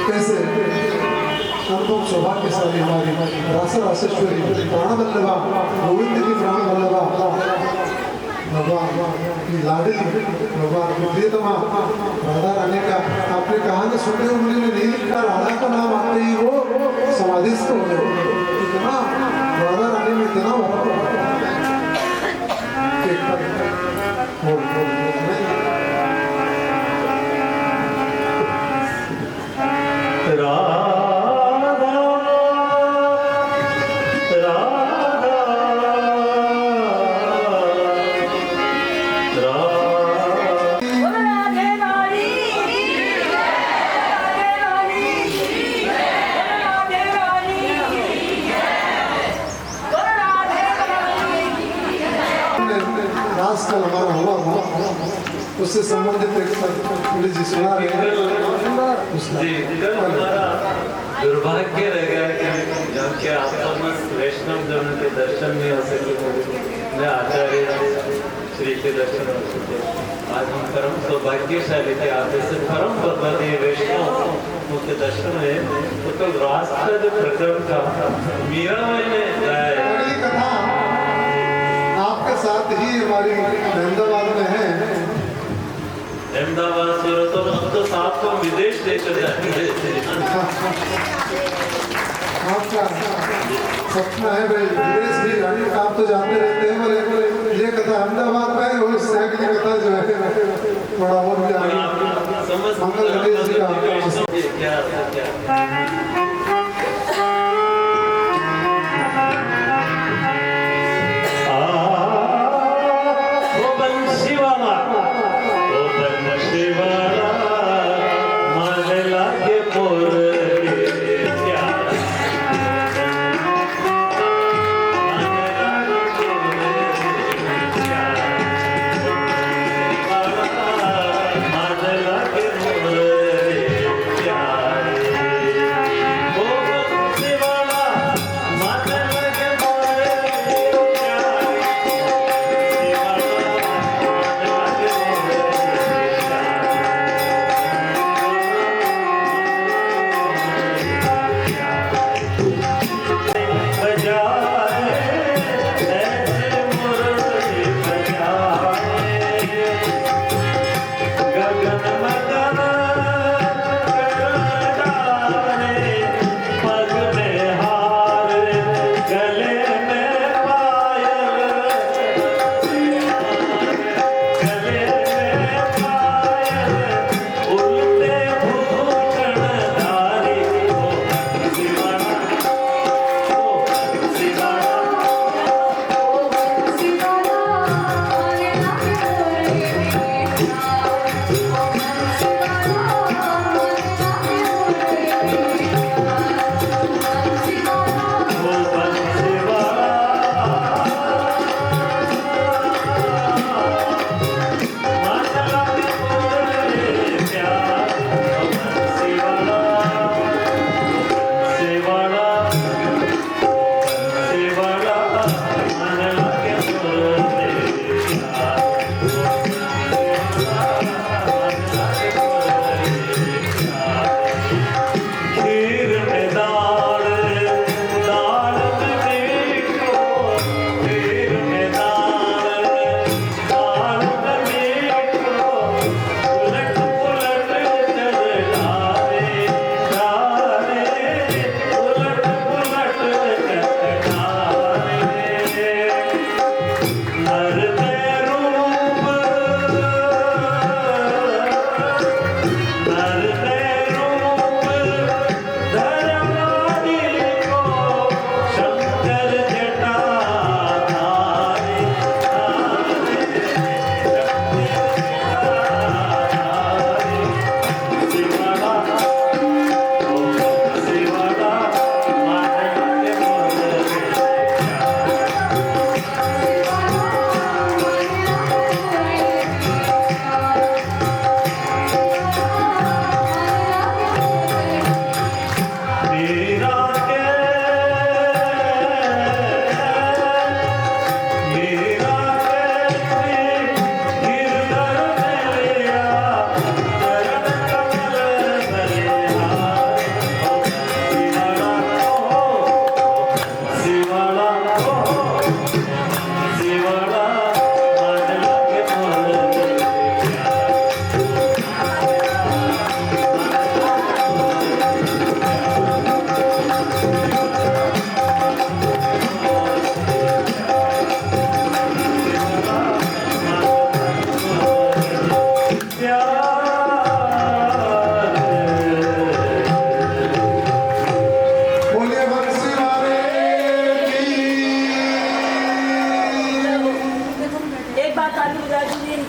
कैसे अनुपम सौभाग्यशाली हमारी रास रासेश्वरी प्राण वल्लभा गोविंद की प्राण वल्लभा भगवान की लाडली भगवान की प्रियतमा राधा रानी का आपने कहानी सुनने उन्होंने नहीं लिखा, राधा का नाम आते ही वो समाधिस्थ हो गए। इतना राधा रानी में इतना भरा आजकल हमारा हुआ उससे संबंधित एक जी सुना रहे हैं। दुर्भाग्य रह गया कि जबकि आप समस्त वैष्णव जनों के दर्शन नहीं हो सके, मैं आचार्य श्री के दर्शन हो सके। आज हम परम सौभाग्यशाली थे, आप ऐसे परम पद्मदेव वैष्णव के दर्शन हुए। तो कल रास्ता जो प्रकरण का मीरा ने गाया कथा आपके साथ ही हमारी अहमदाबाद में है। अहमदाबाद सूरत तो साथ को विदेश लेकर जाएंगे। आपका सपना है भाई विदेश भी जाने का, आप तो जाते रहते हैं। बोले ये कथा अहमदाबाद में है और सैकड़ी कथा जो है बड़ा और मंगल गणेश जी का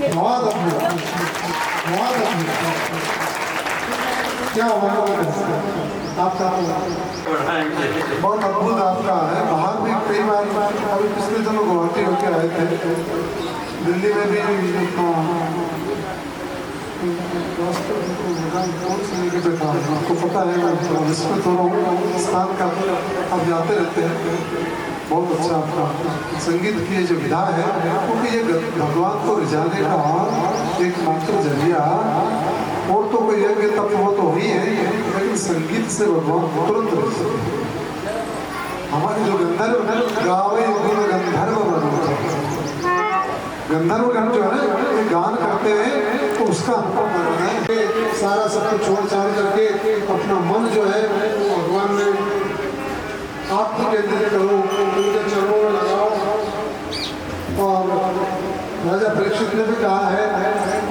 बहुत अपनी क्या आपका बहुत अद्भुत आपका है। बाहर भी कई बार अभी पिछले दिनों गुवाहाटी होके आए थे, दिल्ली में भी आपको पता है मैं विस्मृत हो रहा हूँ स्थान का, आप जाते रहते हैं। बहुत अच्छा आपका संगीत की ये जो विधा है, क्योंकि ये भगवान को रिझाने का एकमात्र जरिया और तो कोई यज्ञ तप वो तो ही है, लेकिन संगीत से भगवान तुरंत रिझते। हमारे जो गंधर्व गावे गुण गंधर्व गंधर्व गण जो है ना ये गान करते हैं, तो उसका सारा सब कुछ छोड़ छाड़ करके अपना मन जो है वो भगवान में आपकी केंद्रित करो, उनके चरणों में लगाओ। और राजा परीक्षित ने भी कहा है,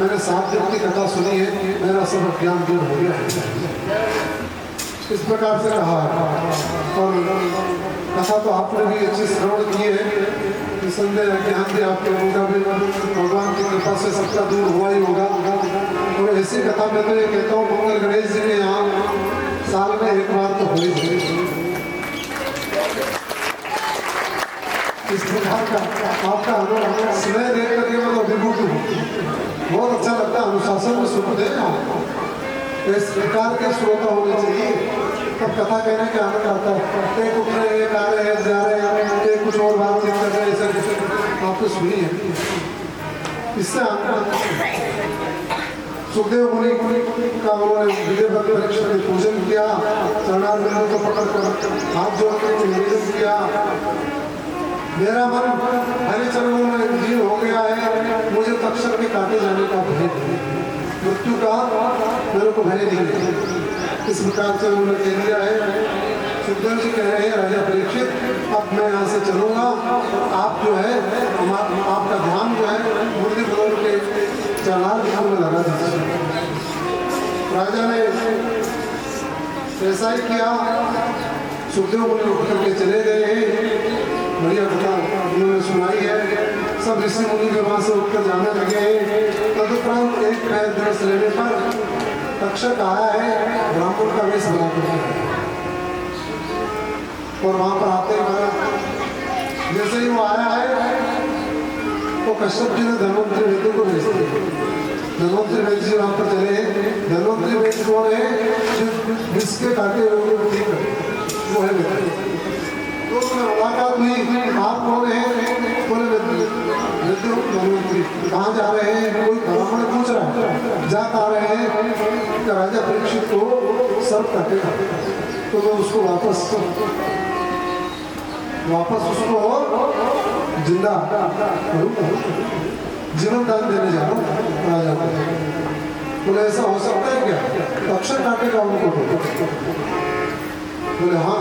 मैंने 7 दिन की कथा सुनी है, मेरा सब ज्ञान दूर हो गया है, इस प्रकार से कहा है। और कथा तो आपने भी अच्छी श्रवण की है, निसंदेह ज्ञान भी आप लोगों का भी भगवान की कृपा से सबका दूर हुआ ही होगा। और ऐसी कथा मैं तो ये कहता हूँ, मंगल गणेश जी के यहाँ साल में एक बार तो हुई है। इस प्रकार का आपका स्नेह देख करके मैं तो अभिभूत हूँ, बहुत अच्छा लगता है। अनुशासन में सुख दे इस प्रकार के श्रोता होने चाहिए, तब कथा कहने के आनंद आता है। एक उठ रहे एक आ रहे हैं जा रहे हैं, एक कुछ और बातचीत कर रहे हैं, ऐसे आपको सुनी है। इससे सुखदेव मुनि का उन्होंने विधिवत परीक्षा में पूजन किया, चरणारविंदों को पकड़कर हाथ जोड़कर निवेदन किया, मेरा मन हरि चरणों में लीन हो गया है, मुझे तक्षक के काटे जाने का भय, मृत्यु का मेरे को भय नहीं है। इस प्रकार से उन्होंने कह दिया है। सुखदेव जी कह रहे हैं, राजा परीक्षित अब मैं यहाँ से चलूंगा, आप जो है आपका ध्यान जो है मूर्ति बदल के चरणार ध्यान में लगा दीजिए। राजा ने ऐसा ही किया, सुखदेव मुनि उठ करके चले गए हैं। बढ़िया कथा उन्होंने सुनाई है, सब ऋषि मुनि के वहां से उठकर जाने लगे हैं। तदुपरांत एक दिवस लेने पर तक्षक आया है, ब्राह्मण का वेश बनाकर, और वहां पर आते जैसे ही वो आया है तो कश्यप जी ने धन्वंतरी वेद को भेज दिया। धन्वंतरी वेद जी वहां पर चले। धन्वंतरी वेद कौन है? जिसके काटे लोगों को ठीक है, वो है वेद। तो मुलाकात हुई, आप कौन है? बोले धन्वंतरी। कहाँ जा रहे हैं? कोई ब्राह्मण पूछ रहा है। जा आ रहे हैं कि राजा परीक्षित को सब काटेगा, तो मैं उसको वापस उसको जिंदा जीवन दान देने जा रहा हूँ राजा को। बोले ऐसा हो सकता है क्या? तक्षक काटेगा उनको? बोले हाँ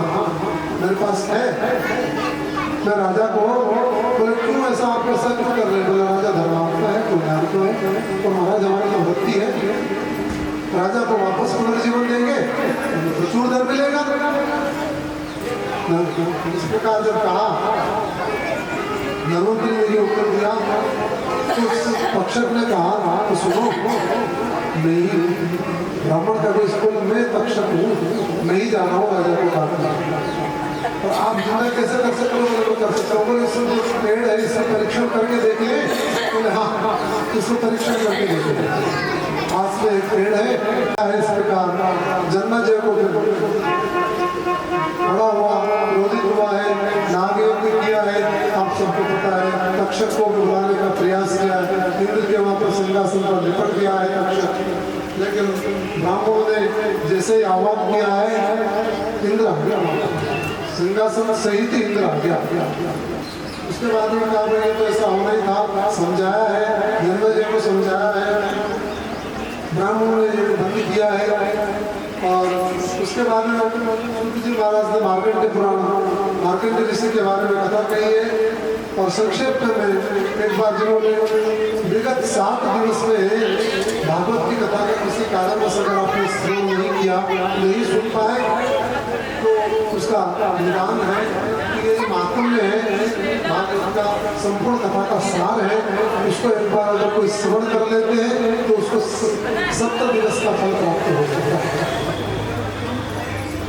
मेरे पास है, मैं राजा को। बोले क्यों ऐसा आप ऐसा क्यों कर रहे हैं? बोले राजा धर्मात्मा है, कल्याण तो है, तो महाराज हमारी तो भक्ति है, राजा को वापस पुनर्जीवन देंगे प्रचुर धन मिलेगा। इस प्रकार जब कहा, धन्वंतरी ने ये उत्तर दिया, तो तक्षक ने कहा तो सुनो, नहीं ब्राह्मण का भी स्कूल में तक्षक हूँ, मैं ही जा रहा हूँ राजा को काटना। और आप जिंदा कैसे कर सकते हो? कर सकते हो। बोले इसमें पेड़ है, इसका परीक्षण करके देख ले। बोले हाँ इसको परीक्षण करके देख ले। पास में एक पेड़ है, इस प्रकार जन्मजय को बड़ा हुआ, क्रोधित हुआ है, नागयज्ञ किया है, आप सबको पता है। तक्षक को बुलाने का प्रयास किया है, इंद्र के वहां पर सिंहासन पर निपट गया है तक्षक, लेकिन ब्राह्मणों ने जैसे ही आह्वान किया है, इंद्र आ गया, सिंहासन सहित इंद्र आ गया। उसके बाद में कहा ये तो ऐसा होना ही था, समझाया है, जन्मजय को समझाया है, ब्राह्मणों ने ये बंद किया है। और उसके बाद में जी महाराज ने मार्कंडेय पुराण, मार्कंडेय ऋषि के बारे में कथा कही है। और संक्षेप में एक बार जिन्होंने विगत 7 दिवस में भागवत की कथा का किसी कारणवश अगर आपने श्रवण नहीं किया, नहीं सुन पाए, तो उसके उसका निदान है कि ये महात्म्य है, भागवत का संपूर्ण कथा का सार है। इसको एक बार अगर कोई श्रवण कर लेते हैं तो उसको 70 दिवस का फल प्राप्त हो सकता है।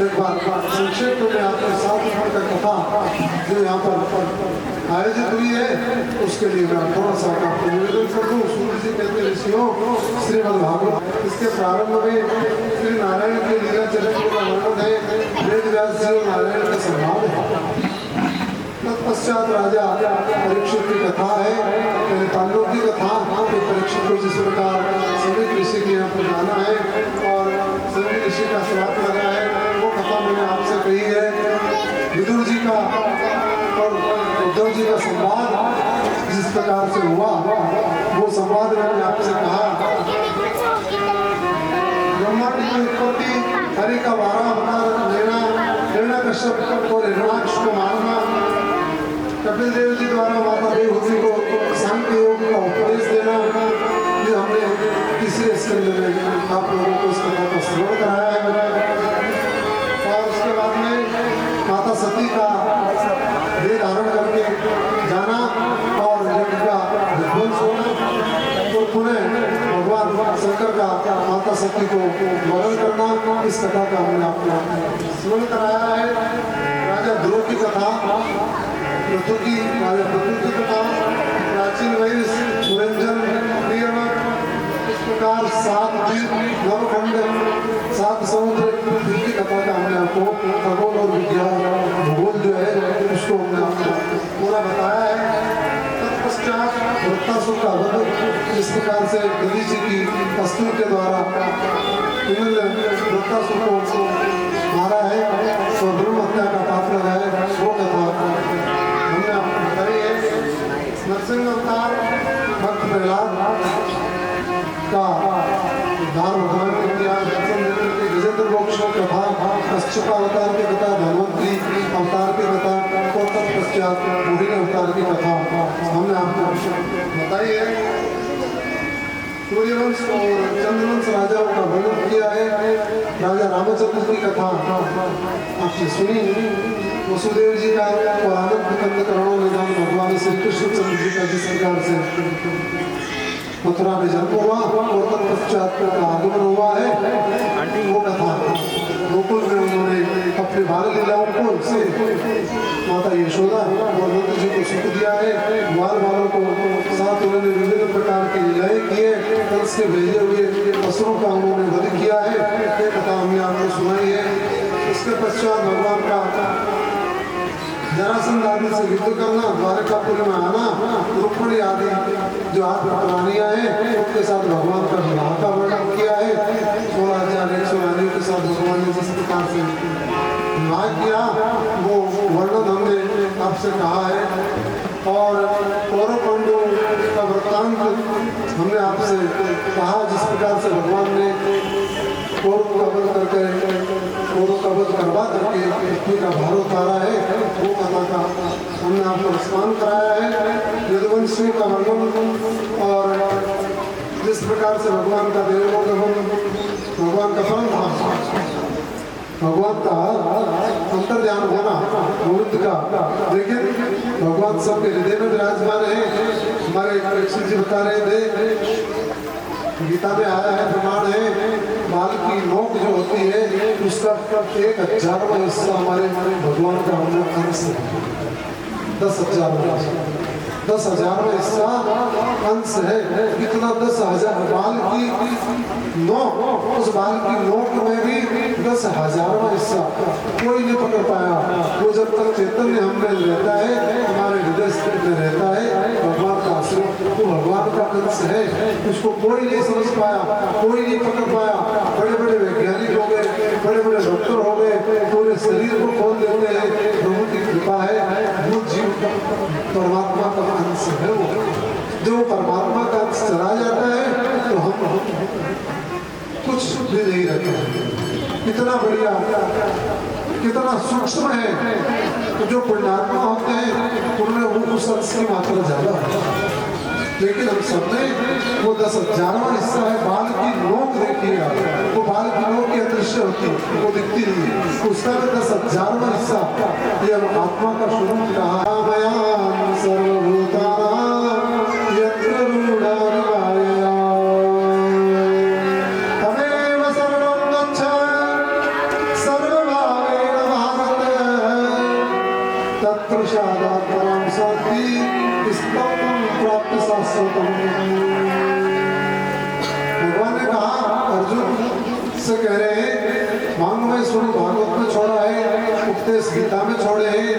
एक बार संक्षेप में आपके साथ का कथा जो यहाँ पर आयोजित हुई है उसके लिए मैं थोड़ा सा आपको निवेदन कर दूँ। सूर्य जी कहते ऋषियों श्रीमद् भागवत इसके प्रारंभ में श्री नारायण के लीला चरित्र का वर्णन है। वेद व्यास जी और नारायण का संवाद है। तत्पश्चात राजा परीक्षित की कथा है, पांडवों की कथा। परीक्षित को जिस प्रकार समीप ऋषि के यहाँ पर जाना है और समीप ऋषि का श्राप लगा है, वो कथा मैंने आपसे कही है। विदुर जी का और उद्धव जी का संवाद जिस प्रकार से हुआ वो संवाद मैंने आपसे कहा। ब्रह्मांड की उत्पत्ति, हरि का 12 अवतार लेना, हिरण्यकश्यप और हिरण्याक्ष को मारना, कपिल देव जी द्वारा माता देवहूति को सांख्य योग का उपदेश देना, ये हमने तीसरे स्कंद में आप लोगों को इस कथा का श्रवण कराया है। और उसके बाद में माता सती का देह धारण करके जाना और यज्ञ का विध्वंस होना, तो पुनः भगवान शंकर का माता सती को वरण करना, इस कथा का हमने आपको श्रवण कराया है। राजा ध्रुव की कथा, पृथु की कथा, प्राचीन वैश्य सुरंजन इस प्रकार 7 द्वीप, नवखंड, 7 समुद्र इनकी कथा का हमने आपको खगोल और विज्ञान भूगोल जो है उसको हमने आपको पूरा बताया है। तत्पश्चात वृत्तासुर का वध जिस प्रकार से गली जी की कस्तूर के द्वारा इन्होंने वृत्तासुर को मारा है और ब्रह्म हत्या का पाप लगाया है, वो कथा हमने आपको बताई है। नरसिंह अवतार भक्त प्रहलाद का उद्धार भगवान ने किया, दर्शन देकर के गजेंद्र मोक्ष कथा, कश्यप अवतार की कथा, धन्वंतरी अवतार की कथा और तत्पश्चात मोहिनी अवतार की कथा हमने आपको बताई है। सूर्यवंश और चंद्रवंश राजाओं का वर्णन किया है। राजा रामचंद्र की कथा आपने सुनी। वसुदेव जी का और आनंद कंद करणों में जब भगवान श्री कृष्णचंद्र जी का जिस प्रकार से मथुरा में जन्म हुआ और तत्पश्चात का आगमन हुआ है, वो कथा गोकुल में उन्होंने अपने बाल लीलाओं को से माता यशोदा और नंद जी को सुख दिया है। बाल बालों को साथ उन्होंने विभिन्न प्रकार की लीलाएं किए, कंस के भेजे हुए असुरों का उन्होंने वध किया है, ये कथा हमने आपको सुनाई है। उसके पश्चात भगवान का जरासंध आदि से युद्ध करना, द्वारकापुर में आना, रुक्मिणी आदि जो आठ प्राणियां हैं उनके साथ भगवान का विवाह का वर्णन किया है। 16,100 रानियों के साथ भगवान ने जिस प्रकार से विवाह किया वो वर्णन हमने आपसे कहा है। और कौरव पांडवों का वृत्तांत हमने आपसे कहा जिस प्रकार से भगवान ने कौरव का वध करके कौरव का वध करवा करके पृथ्वी का भार उतारा है, वो कथा का हमने आपको स्मरण कराया है। यदुवंशियों का वर्णन और जिस प्रकार से भगवान का देवों का भगवान का परम धाम भगवान का अंतर ध्यान होना मूर्त का, लेकिन भगवान सबके हृदय में विराजमान है। हमारे परीक्षित जी बता रहे थे, गीता में आया है, प्रमाण है, बाल की नोक जो होती है उसका 1,000वां हिस्सा हमारे भगवान का अंश है। 10,000वां हिस्सा अंश है। कितना 10,000 बाल की नोक, उस बाल की नोक में भी 10,000वां हिस्सा कोई नहीं पकड़ पाया। वो जब तक चैतन्य हमने रहता है, हमारे हृदय स्थित में रहता है, भगवान का आश्रय तो भगवान का अंश है, उसको कोई नहीं समझ पाया, कोई नहीं पकड़ पाया। बड़े बड़े वैज्ञानिक हो गए, बड़े बड़े डॉक्टर हो गए, पूरे शरीर को खोल देते हैं, प्रभु की कृपा है। वो जीव परमात्मा का अंश है। वो जो परमात्मा का अंश चला जाता है तो हम कुछ भी नहीं रहते। कितना बढ़िया, कितना सूक्ष्म है। तो जो पुण्यात्मा होते हैं उनमें वो उस अंश की मात्रा ज्यादा है। लेकिन हम सबने वो 10,000वां हिस्सा है, बाल की नोक देखिएगा, वो बाल की नोक की अदृश्य होती है, वो दिखती नहीं है, उसका भी 10,000वां हिस्सा ये हम आत्मा का स्वरूप कहा। बयान सर्वभूतानां यत्र रूढानि मायया तमेव शरणं गच्छ सर्वभावेन भारत तत्र शादात् परं शान्ति स्तवं प्राप्त शाश्वतम्। भगवान ने कहा अर्जुन से कह रहे हैं, मांगमय स्वरूप भागवत में छोड़ा है, उपदेश गीता में छोड़े हैं।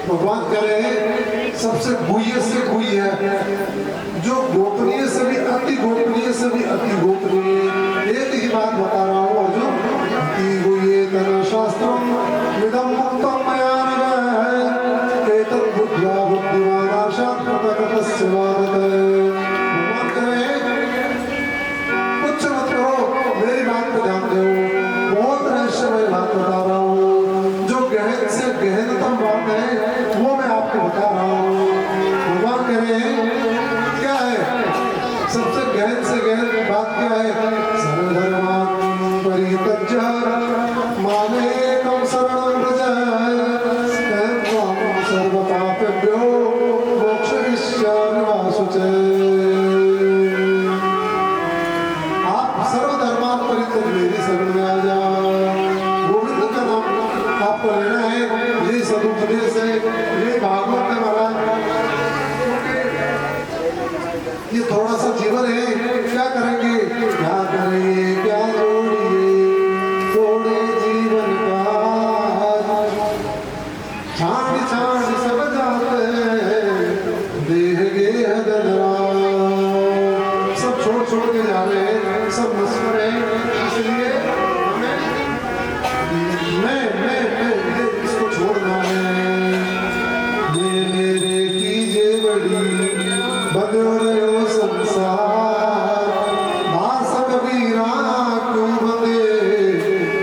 भगवान कह रहे हैं सबसे गुह्य से गुह्य है, जो गोपनीय से भी अति गोपनीय से भी अति गोपनीय। एक ही बात बता रहा हूँ अर्जुन, अति गुह्य तन शास्त्रम विदम मुक्तम मया नघ एतत् बुद्ध्या बुद्धिमान् आशात् कृतकृतस्य भारत। भगवान कह रहे हैं कुछ मत करो, मेरी बात पे ध्यान दो, बहुत रहस्यमय बात बता रहा हूँ, जो गहन से गहनतम बात है वो मैं आपको बता रहा हूँ। भगवान कह रहे हैं क्या है, सबसे गहन से गहन बात क्या है, सर्वधर्मान् परित्यज्य मामेकं शरणं व्रज त्वं सर्वपापेभ्यो मोक्षयिष्यामि मा शुचे। आप सर्वधर्मान् परित्यज्य मेरी शरण में आ जाओ। गोविंद का नाम आपको लेना है, यही सदुपदेश है, यही भागवत है महाराज। ये थोड़ा सा जीवन है, क्या करेंगे, क्या करेंगे, क्या जोड़िए थोड़े जीवन का, छांट छांट सब जाते देह गेह ददरा। सब छोड़ छोड़ के जा रहे हैं, सब मस्कर हैं, इसलिए मैं इसको छोड़ना है। ये मेरे कीजे बड़ी बदो रहो संसार, दास कबीरा क्यों बंदे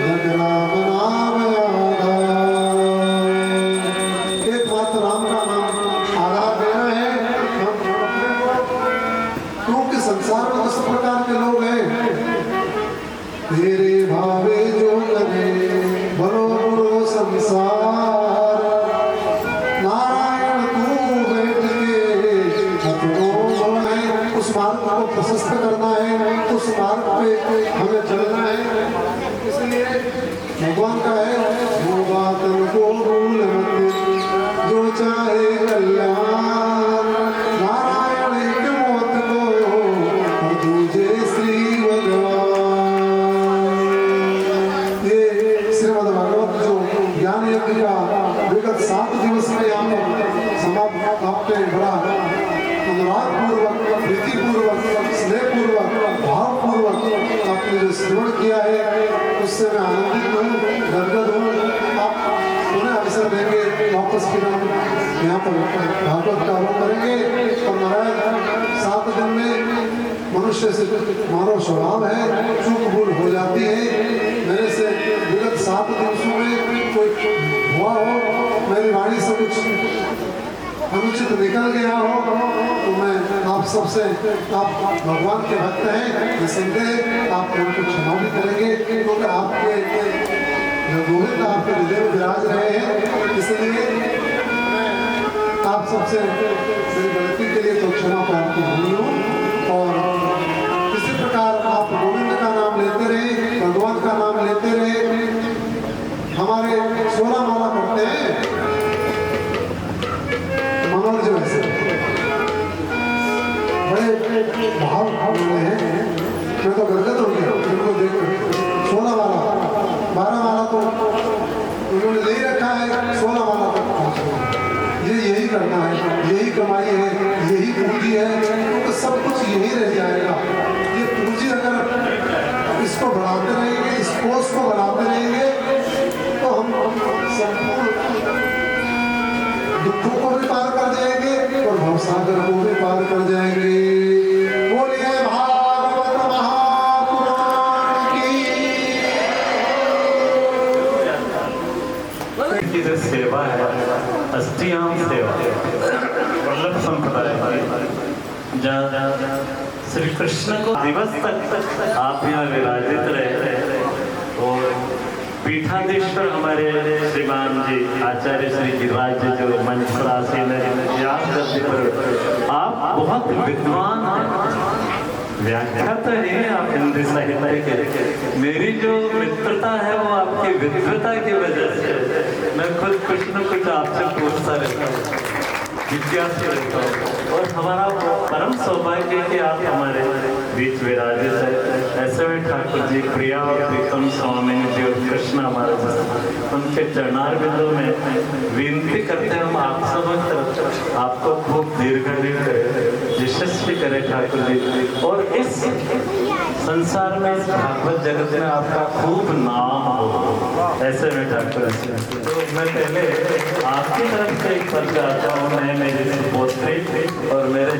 जग राम नाम आधार। एकमात्र राम का नाम आधार देना है हम अपने को, क्योंकि संसार में तो सब प्रकार के लोग हैं। तेरे भावे जो लगे भलो बुरो संसार, नारायण तू बैठ के अपनों में उस मार्ग को प्रशस्त करना है, उस मार्ग पे हमें चलना है। इसलिए भगवान का है वो बात को भूल मत, जो चाहे कल्याण नारायण के मौत को तुझे श्री भगवान। ये श्रीमद् भागवत जो ज्ञान यज्ञ का विगत 7 दिवस में यहाँ पर समाप्त आपने बड़ा अनुराग पूर्वक, प्रीति पूर्वक, स्नेह पूर्वक, भाव पूर्वक आपने जो श्रवण किया है उससे मैं आनंदित हूँ, गदगद हूँ। आप उन्हें अवसर देंगे वापस फिर हम यहाँ पर भागवत का आरोप करेंगे। और महाराज 7 दिन में मनुष्य से मानव स्वभाव है, चूक भूल हो जाती है। मेरे से विगत 7 दिवसों में कोई हुआ हो, मेरी वाणी से कुछ अनुचित निकल गया हो तो मैं आप सबसे, आप भगवान के भक्त हैं, निसंदेह आप उनको क्षमा भी करेंगे, क्योंकि आपके जो गोविंद आपके हृदय में विराज रहे हैं। इसलिए आप सबसे मेरी गलती के लिए तो क्षमा प्राप्त हुई हूँ। और इसी प्रकार आप गोविंद का नाम लेते रहे, भगवान का नाम लेते रहे। हमारे 16 माला पढ़ते हैं मनोज वैसे बड़े भाव बोले हैं, मैं तो गदगद हो गया उनको देखकर। 16 माला 12 माला तो उन्होंने ले रखा है, 16 माला तक पहुँचना। ये यही करना है, यही कमाई है, यही पूंजी है, तो सब कुछ यही रह जाएगा। ये पूंजी अगर इसको बढ़ाते रहेंगे, इस कोष को बढ़ाते रहेंगे तो हम संपूर्ण दुखों को भी पार कर जाएंगे और भवसागर को भी पार कर जाएंगे। बोलिए भागवत महापुराण की जो सेवा है, अष्टयाम सेवा, वल्लभ संप्रदाय जहाँ श्री कृष्ण को दिवस तक आप यहाँ विराजित रहे और पीठाधीश्वर हमारे श्रीमान जी आचार्य श्री गिरिराज जी जो मंच पर आसीन है, याद करते पर आप बहुत विद्वान हैं, व्याख्या तो है आप हिंदी साहित्य के। मेरी जो मित्रता है वो आपकी विद्वता की वजह से, मैं खुद कुछ न कुछ आपसे पूछता रहता हूँ, जिज्ञासा रहता हूँ, और हमारा परम सौभाग्य है कि आप हमारे बीच विराजित है। ऐसे में ठाकुर जी प्रिया और प्रीतम स्वामी जी और कृष्ण हमारे उनके चरणार बिंदु में विनती करते हैं, हम आप समझ आपको खूब दीर्घायु यशस्वी करे ठाकुर जी, और इस संसार में इस भागवत जगत में आपका खूब नाम हो। ऐसे में ठाकुर जी तो मैं पहले आपकी तरफ से एक पद गाता हूँ, मैं मेरी पोत्री और मेरे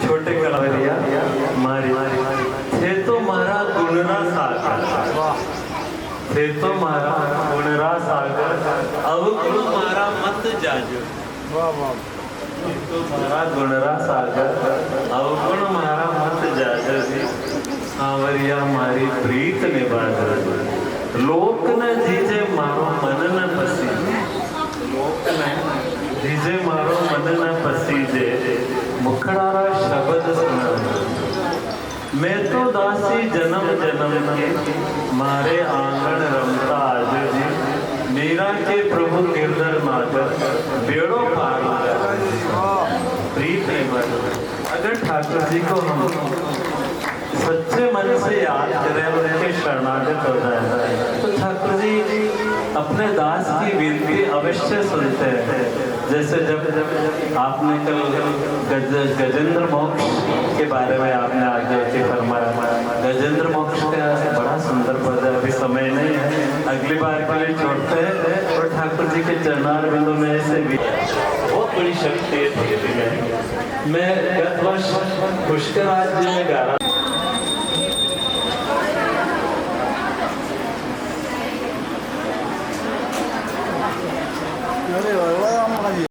छोटे कलवरिया मारी थे तो मारा गुणरा सागर, थे तो मारा गुणरा सागर, अवगुण मारा मत जाजो, तो मारा गुणरा सागर अवगुण मारा मत जाजो, सांवरिया मारी प्रीत निभा, लोक न जीजे मारो मन न पसी, लोक न जीजे मारो मन न पसीजे, मुखड़ारा शब्द सुना, मैं तो दासी जन्म जन्म के, मारे आंगन रमता आज जी, मीरा के प्रभु गिरधर माधव, बेड़ो पार प्रीत निभा। अगर ठाकुर जी को हम सच्चे मन से याद करें, उनके शरणागत हो जाए, तो ठाकुर जी अपने दास की विनती अवश्य सुनते हैं। जैसे जब आपने कल गजेंद्र मोक्ष के बारे में आपने आगे के फरमाया, गजेंद्र मोक्ष का बड़ा सुंदर पद है, अभी समय नहीं है, अगली बार के लिए छोड़ते हैं, और ठाकुर जी के चरणार बिंदु में से भी बहुत बड़ी शक्ति है। मैं गत वर्ष पुष्कर राज्य में गा रहा